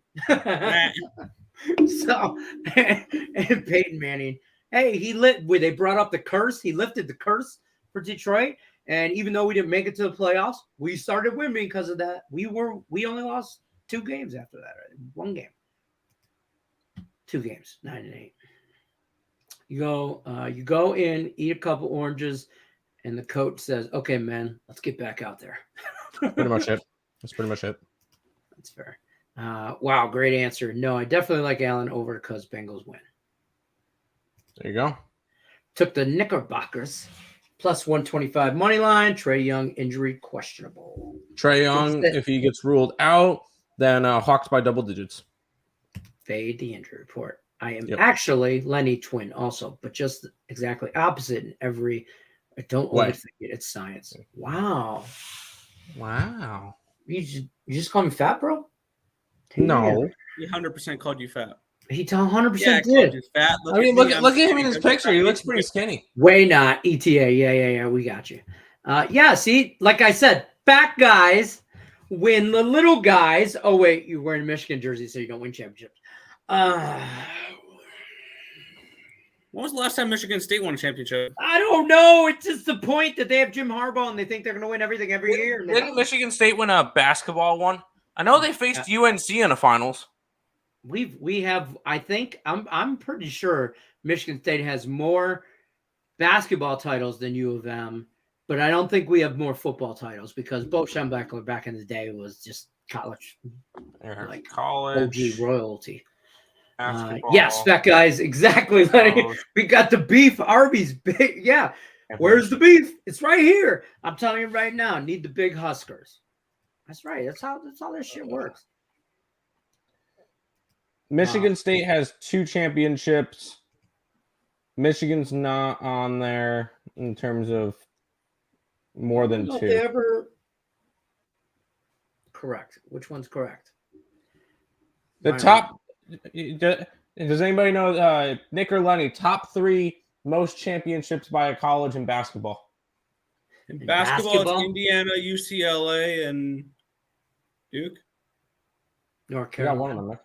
So, and Peyton Manning, hey, they brought up the curse. He lifted the curse for Detroit. And even though we didn't make it to the playoffs, we started winning because of that. We only lost 2 games after that. Right? 1 game. 2 games, 9-8. You go in, eat a couple oranges, and the coach says, "Okay, man, let's get back out there." Pretty much it. That's pretty much it. That's fair. Wow, great answer. No, I definitely like Allen over because Bengals win. There you go. Took the Knickerbockers plus 125 money line. Trae Young injury questionable. Trae Young, if he gets ruled out, then Hawks by double digits. Fade the injury report. I am actually Lenny twin also, but just exactly opposite in every. I don't overthink it. It's science. Wow. You just call me fat, bro? No. He 100% called you fat. He 100% Yeah, did. called you fat. I mean, look at him in his picture. He looks pretty skinny. Way not. ETA. Yeah. We got you. Yeah, see, like I said, fat guys win the little guys. Oh, wait, you're wearing a Michigan jersey, so you don't win championships. When was the last time Michigan State won a championship? I don't know. It's just the point that they have Jim Harbaugh and they think they're going to win everything every year. And Didn't Michigan State win a basketball one? I know they faced UNC in the finals. We have. I think I'm pretty sure Michigan State has more basketball titles than U of M, but I don't think we have more football titles because Bo Schembechler back in the day was just college, like college OG royalty. basketball. Yes, fat guys, exactly. We got the beef, Arby's big. Yeah, where's the beef? It's right here. I'm telling you right now. Need the big Huskers. That's right. That's how this shit works. Michigan State has 2 championships. Michigan's not on there in terms of more than 2. Correct. Which one's correct? The top. Does anybody know Nick or Lenny? Top 3 most championships by a college in basketball. In basketball, it's Indiana, UCLA, and Duke. North You got Carolina. one of them, Nick.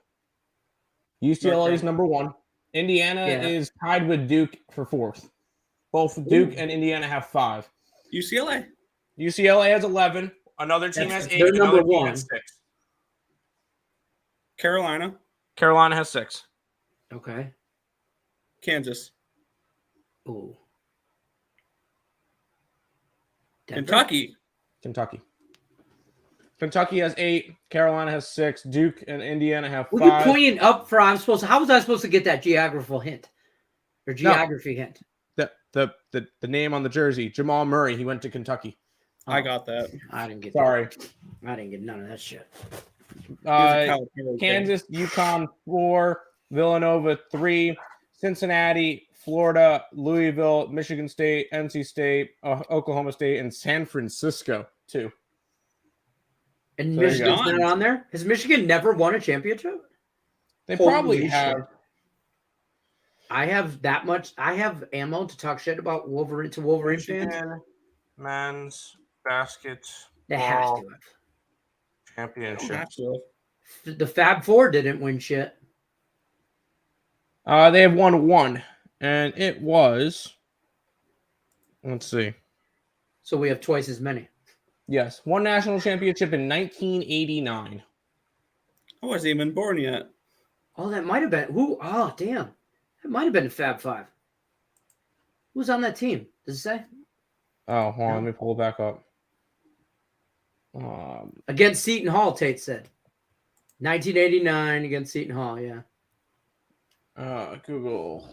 UCLA is number 1. Indiana is tied with Duke for 4th. Both Duke and Indiana have 5. UCLA has 11. Another team has 8. They're Another number team 1. has 6. Carolina, has 6. Okay. Kansas. Ooh. Kentucky. Kentucky has 8. Carolina has 6. Duke and Indiana have 5. Were you pointing up for? How was I supposed to get that geographical hint or geography hint? The name on the jersey, Jamal Murray. He went to Kentucky. Oh, I got that. I didn't get. Sorry, that. I didn't get none of that shit. Kansas, UConn 4, Villanova 3, Cincinnati, Florida, Louisville, Michigan State, NC State, Oklahoma State, and San Francisco 2. And So Michigan's not on there? Has Michigan never won a championship? They Holy probably shit. have. I have that much. I have ammo to talk shit about Wolverine fans. Michigan men's basketball They have to have. championship. The Fab Four didn't win shit. They have won 1, and it was. Let's see. So we have twice as many. Yes, 1 national championship in 1989. I wasn't even born yet. Oh, that might have been who? Oh, damn, that might have been the Fab Five. Who's on that team? Does it say? Oh, hold on, let me pull it back up. Against Seton Hall, Tate said. 1989 against Seton Hall. Yeah. Google.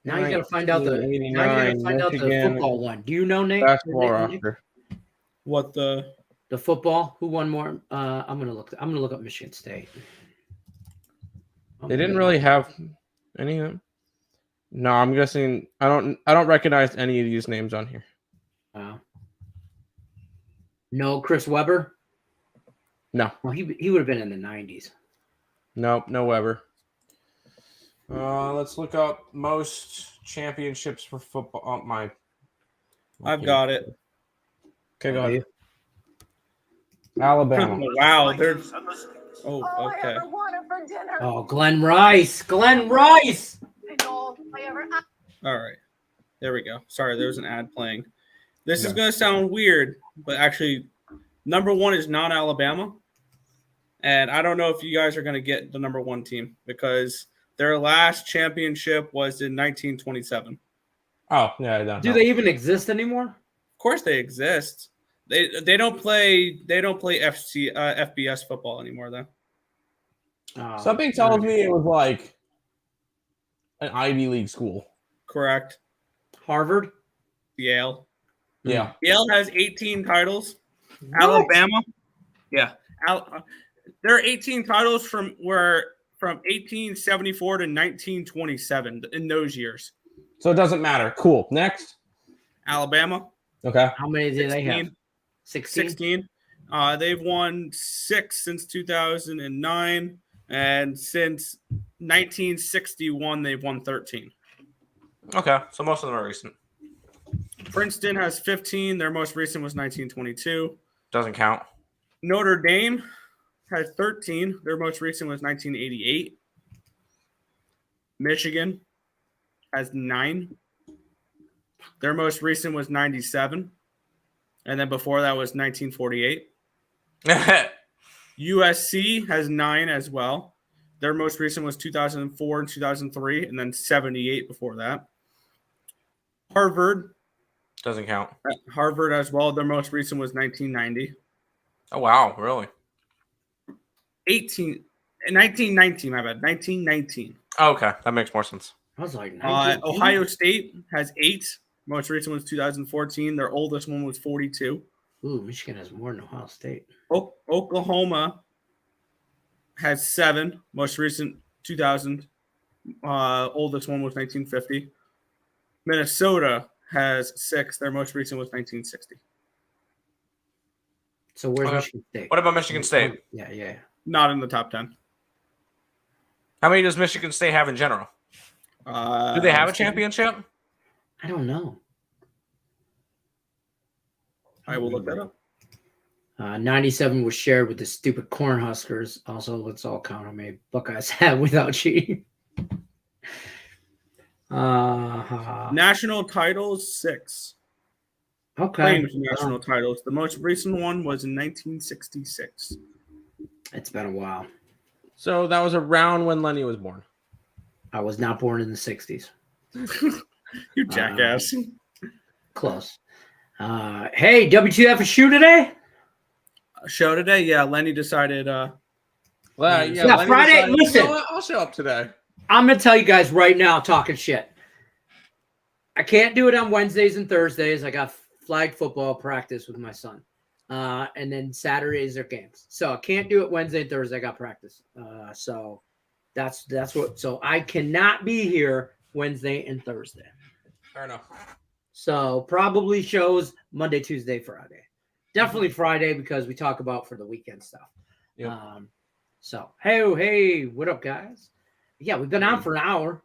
Now you got to find out the. Now you got to find out the football one. Do you know, Nate? Basketball roster. What the football? Who won more? I'm gonna look up Michigan State. They didn't really have any of them. No, I'm guessing. I don't recognize any of these names on here. No, Chris Webber. No. Well, he would have been in the 90s. Nope, no Webber. Let's look up most championships for football. Oh, I've got it. Okay, go ahead. Alabama. Wow, there's. Oh, okay. Oh, Glenn Rice. Glenn Rice. All right. There we go. Sorry, there was an ad playing. This is going to sound weird, but actually, number 1 is not Alabama. And I don't know if you guys are going to get the number 1 team because their last championship was in 1927. Oh, yeah, I don't know. Do they even exist anymore? Of course they exist. They don't play FBS football anymore though. Something tells me it was like an Ivy League school. Correct. Harvard? Yale. Yeah. Yale has 18 titles. What? Alabama. Yeah. There are 18 titles from 1874 to 1927 in those years. So it doesn't matter. Cool. Next. Alabama. Okay. How many do they have? 16. They've won 6 since 2009, and since 1961 they've won 13. Okay, so most of them are recent. Princeton has 15. Their most recent was 1922. Doesn't count. Notre Dame has 13. Their most recent was 1988. Michigan has 9. Their most recent was 97. And then before that was 1948. USC has 9 as well. Their most recent was 2004 and 2003, and then 78 before that. Harvard. Doesn't count. Harvard as well. Their most recent was 1990. Oh, wow. Really? 1919, my bad. 1919. Oh, okay. That makes more sense. I was like, Ohio State has 8. Most recent was 2014. Their oldest one was 42. Ooh, Michigan has more than Ohio State. Oklahoma has 7. Most recent 2000. Oldest one was 1950. Minnesota has 6. Their most recent was 1960. So where's Michigan State? What about Michigan State? Yeah. Not in the top 10. How many does Michigan State have in general? Do they have a championship? I don't know. I will look that up. 97 was shared with the stupid Cornhuskers. Also, let's all count how many Buckeyes have without cheating. National titles, 6. Okay. Claimed national titles. The most recent one was in 1966. It's been a while. So that was around when Lenny was born. I was not born in the 60s. You jackass. Close. Hey, WTF a shoe today? Show today? Yeah, Lenny decided. Well, Yeah, Lenny Friday. decided, Listen, you know what? I'll show up today. I'm gonna tell you guys right now, talking shit. I can't do it on Wednesdays and Thursdays. I got flag football practice with my son, and then Saturdays are games. So I can't do it Wednesday and Thursday. I got practice. So that's what. So I cannot be here Wednesday and Thursday. Fair enough. So probably shows Monday, Tuesday, Friday. Definitely Friday because we talk about for the weekend stuff. Yep. So hey, what up, guys? Yeah, we've been on for an hour,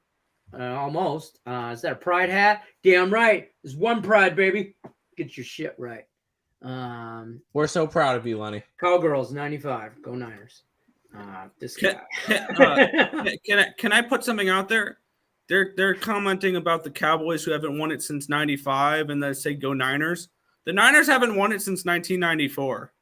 almost. Is that a pride hat? Damn right. There's one pride, baby. Get your shit right. We're so proud of you, Lenny. Cowgirls 95. Go Niners. This guy. Can I put something out there? They're commenting about the Cowboys who haven't won it since '95, and they say go Niners. The Niners haven't won it since 1994.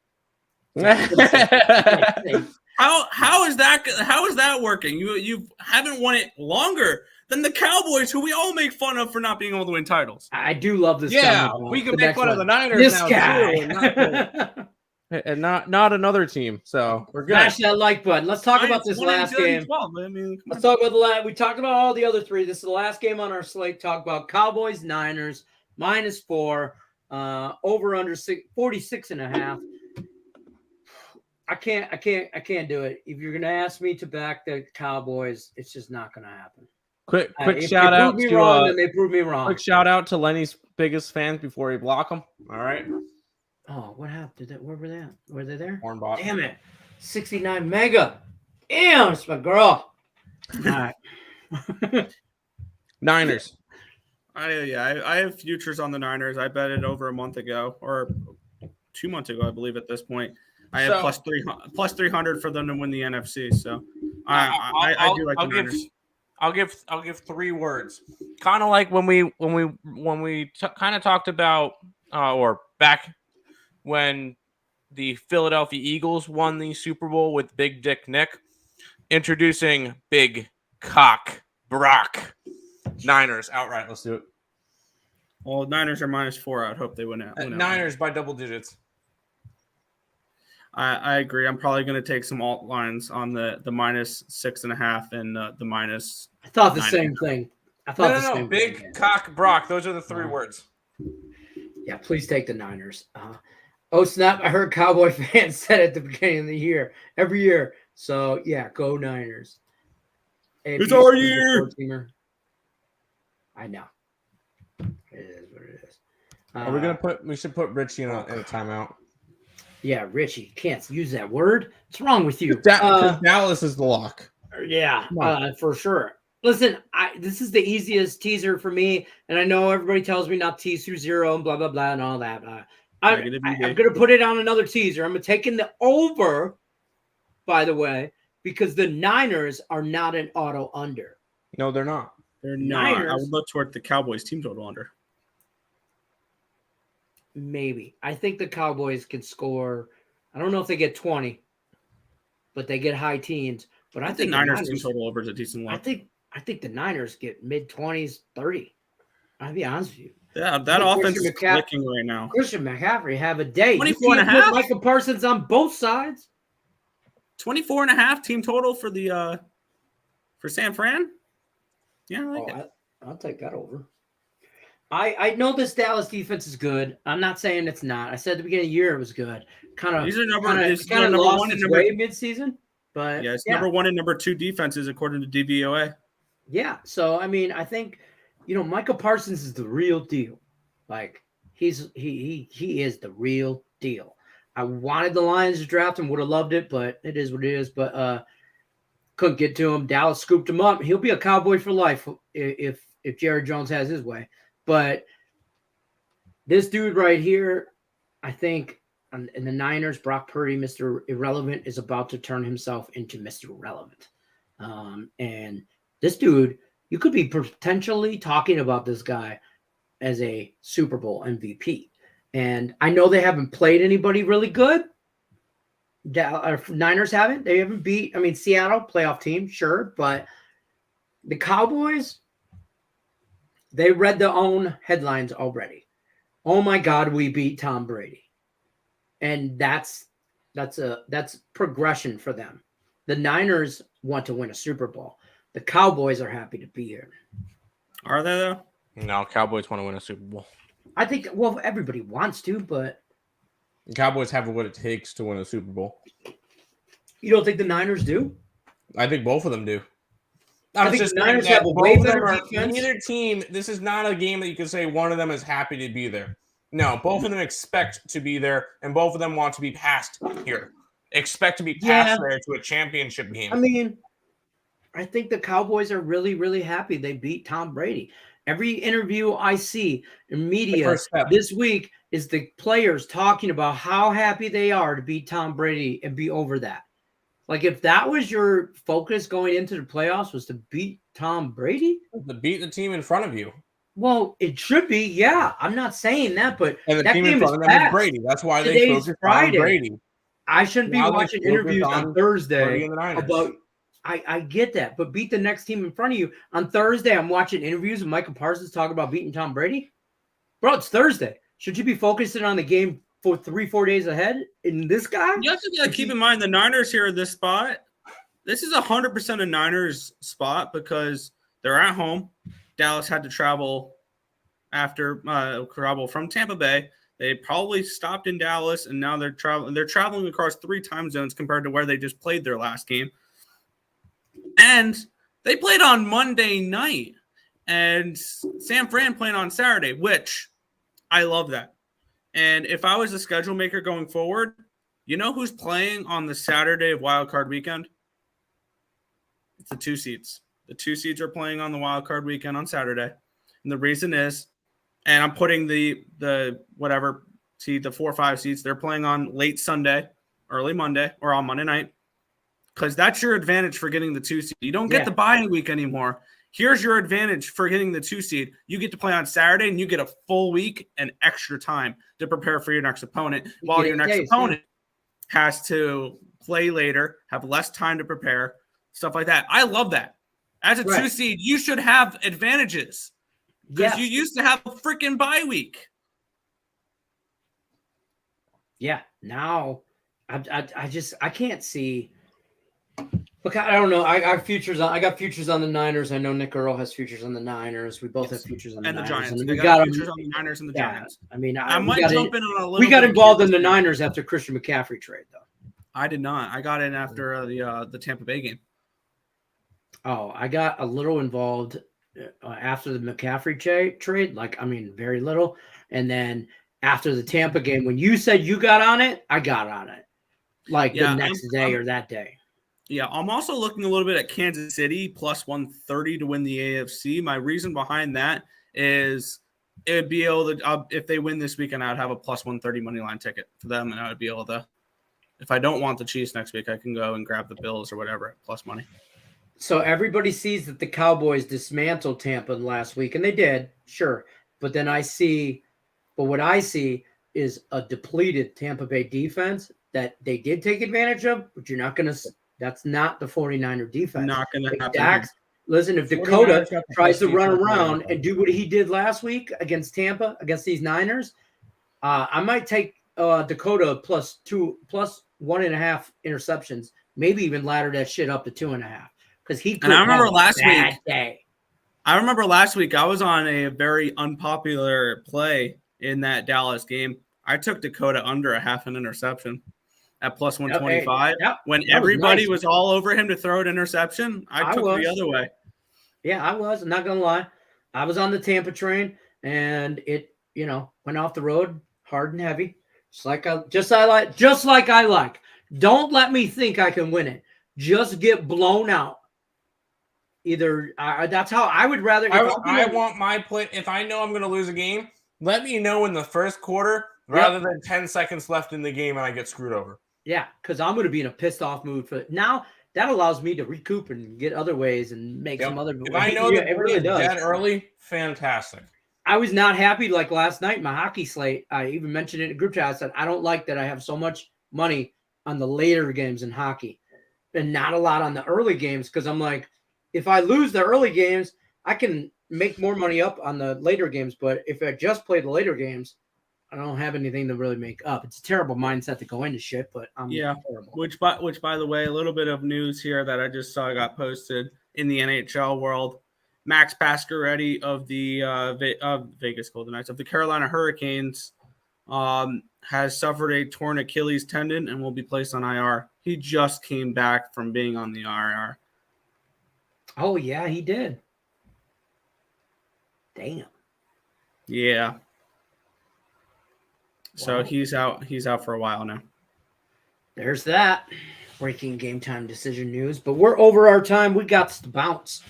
How is that working? You haven't won it longer than the Cowboys, who we all make fun of for not being able to win titles. I do love this. Yeah, guy. we can make fun of the Niners this now guy. too, and not another team. So we're good. Smash that like button. Let's talk about this 1 last game. 12, I mean, Let's talk about the last. We talked about all the other three. This is the last game on our slate. Talk about Cowboys, Niners, -4, over under 46.5. I can't do it. If you're gonna ask me to back the Cowboys, it's just not gonna happen. Quick If shout they out prove me to wrong, then they prove me wrong. quick shout out to Lenny's biggest fans before he block them. All right, Oh, what happened? Where were they at? Were they there? Hornbot. Damn it. 69 mega. Damn, it's my girl. All right. Niners. I have futures on the Niners. I bet it over a month ago or 2 months ago, I believe. At this point, I have plus 300 for them to win the NFC. So I do like the Niners. I'll give 3 words. Kind of like when we kind of talked about or back when the Philadelphia Eagles won the Super Bowl with Big Dick Nick, introducing Big Cock Brock. Niners outright. Let's do it. Well, Niners are -4. I'd hope they win out. Niners by double digits. I agree. I'm probably going to take some alt lines on the -6.5 and the minus. I thought the 9.5. same thing. I thought the same Big thing. Cock Brock. Those are the 3 words. Yeah, please take the Niners. Oh, snap. I heard Cowboy fans said at the beginning of the year, every year. So, yeah, go Niners. It's our year. I know. It is what it is. Are we should put Richie in a timeout. Yeah, Richie. Can't use that word. What's wrong with you? Dallas is the lock. Yeah, for sure. Listen, this is the easiest teaser for me, and I know everybody tells me not to tease through 0 and blah, blah, blah, and all that. I'm going to put it on another teaser. I'm taking the over, by the way, because the Niners are not an auto under. No, they're not. They're not. I would look toward the Cowboys team total under. Maybe. I think the Cowboys can score. I don't know if they get 20, but they get high teens. But I think the Niners team total over is a decent one. I think the Niners get mid-20s, 30. I'll be honest with you. Yeah, that offense is clicking right now. Christian McCaffrey have a day. 24.5. Michael Parsons on both sides. 24.5 team total for the for San Fran. Yeah, I like it. I'll take that over. I know this Dallas defense is good. I'm not saying it's not. I said at the beginning of the year it was good. These are number lost one its and way mid-season. But yeah, it's number 1 and number 2 defenses according to DVOA. Yeah, so I mean, I think Michael Parsons is the real deal. Like he is the real deal. I wanted the Lions to draft him, would have loved it, but it is what it is. But couldn't get to him. Dallas scooped him up. He'll be a Cowboy for life if Jared Jones has his way. But this dude right here, I think, in the Niners, Brock Purdy, Mr. Irrelevant, is about to turn himself into Mr. Relevant. And this dude, you could be potentially talking about this guy as a Super Bowl MVP. And I know they haven't played anybody really good. Niners haven't. They haven't beat, Seattle, playoff team, sure. But the Cowboys, They read their own headlines already. Oh my God, we beat Tom Brady. And that's progression for them. The Niners want to win a Super Bowl. The Cowboys are happy to be here. Are they though? No, Cowboys want to win a Super Bowl. I think, well, everybody wants to, but The Cowboys have what it takes to win a Super Bowl. you don't think the Niners do? I think both of them do. I think the Niners have a way better defense. Neither team, this is not a game that you can say one of them is happy to be there. No, both of them expect to be there, and both of them want to be passed here. Expect to be passed there to a championship game. I mean, I think the Cowboys are really, really happy they beat Tom Brady. Every interview I see in media this week is the players talking about how happy they are to beat Tom Brady and be over that. Like, if that was your focus going into the playoffs, was to beat Tom Brady? To beat the team in front of you. Well, it should be, yeah. I'm not saying that, but and the that team game in front of them is Brady. That's why they focus on Brady. I shouldn't be watching interviews on Thursday about – I get that, but beat the next team in front of you. On Thursday, I'm watching interviews with Michael Parsons talking about beating Tom Brady. Bro, it's Thursday. Should you be focusing on the game for 3-4 days ahead in this guy? You have to keep in mind the Niners here at this spot. This is 100% a Niners spot because they're at home. Dallas had to travel from Tampa Bay. They probably stopped in Dallas, and now they're traveling. They're traveling across 3 time zones compared to where they just played their last game. And they played on Monday night, and San Fran playing on Saturday, which I love that. And if I was a schedule maker going forward, you know who's playing on the Saturday of Wild Card Weekend? It's the 2 seeds. The 2 seeds are playing on the Wild Card Weekend on Saturday. And the reason is, and I'm putting the 4 or 5 seeds, they're playing on late Sunday, early Monday, or on Monday night, because that's your advantage for getting the 2 seed. You don't get the bye week anymore. Here's your advantage for getting the 2 seed. You get to play on Saturday, and you get a full week and extra time to prepare for your next opponent, while your next opponent has to play later, have less time to prepare, stuff like that. I love that. As a 2 seed, you should have advantages because you used to have a freaking bye week. Yeah. Now, I can't see. Look, I don't know. I got futures on the Niners. I know Nick Earl has futures on the Niners. We both have futures on the Niners. Giants. And we got futures on the Niners and the Giants. I mean, I might jump in on a little. We got involved in the Niners after Christian McCaffrey trade, though. I did not. I got in after the Tampa Bay game. Oh, I got a little involved after the McCaffrey trade. Like, I mean, very little. And then after the Tampa game, when you said you got on it, I got on it. Like the next day or that day. Yeah, I'm also looking a little bit at Kansas City plus 130 to win the AFC. My reason behind that is it would be able to, if they win this weekend, I would have a plus 130 money line ticket for them, and I would be able to, if I don't want the Chiefs next week, I can go and grab the Bills or whatever at plus money. So everybody sees that the Cowboys dismantled Tampa last week, and they did, sure. But then what I see is a depleted Tampa Bay defense that they did take advantage of, but you're not going to. That's not the 49er defense. Not going to happen. Listen, if Dakota tries to run around and do what he did last week against Tampa, against these Niners, I might take Dakota plus 1.5 interceptions, maybe even ladder that shit up to 2.5. Because he could. And I remember last week I was on a very unpopular play in that Dallas game. I took Dakota under a half an interception at plus 125. When everybody was all over him to throw an interception, I took the other way. Yeah, I was. I'm not gonna lie. I was on the Tampa train, and it, went off the road hard and heavy, just like I like. Don't let me think I can win it. Just get blown out. Either that's how I would rather. I want my play. If I know I'm going to lose a game, let me know in the first quarter rather than 10 seconds left in the game and I get screwed over. Yeah, because I'm going to be in a pissed off mood for it. Now that allows me to recoup and get other ways and make some other. If I know that it really does dead early, fantastic. I was not happy like last night. My hockey slate. I even mentioned it in a group chat. I said I don't like that I have so much money on the later games in hockey and not a lot on the early games because I'm like, if I lose the early games, I can make more money up on the later games, but if I just play the later games, I don't have anything to really make up. It's a terrible mindset to go into shit, but I'm terrible. Which by the way, a little bit of news here that I just saw got posted in the NHL world. Max Pacioretty of the Vegas Golden Knights of the Carolina Hurricanes has suffered a torn Achilles tendon and will be placed on IR. He just came back from being on the IR. Oh yeah, he did. Damn. Yeah. So Wow. he's out for a while now. There's that breaking game time decision news, but we're over our time. We got to bounce.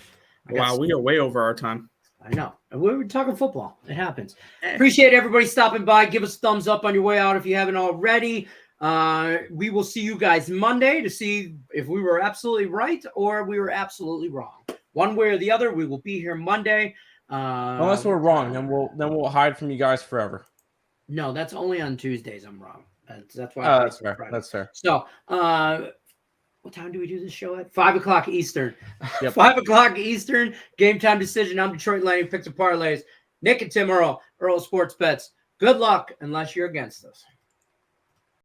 Wow, we are way over our time. I know. And we were talking football. It happens. Appreciate everybody stopping by. Give us a thumbs up on your way out if you haven't already. We will see you guys Monday to see if we were absolutely right or we were absolutely wrong. One way or the other, we will be here Monday. Unless we're wrong, then we'll hide from you guys forever. No, that's only on Tuesdays. I'm wrong. That's why. That's fair. That's fair. So, what time do we do this show at? 5 o'clock Eastern. Yep. 5 o'clock Eastern. Game time decision. I'm Detroit Lenny. Picks and parlays. Nick and Tim Earl. Earl Sports Bets. Good luck unless you're against us.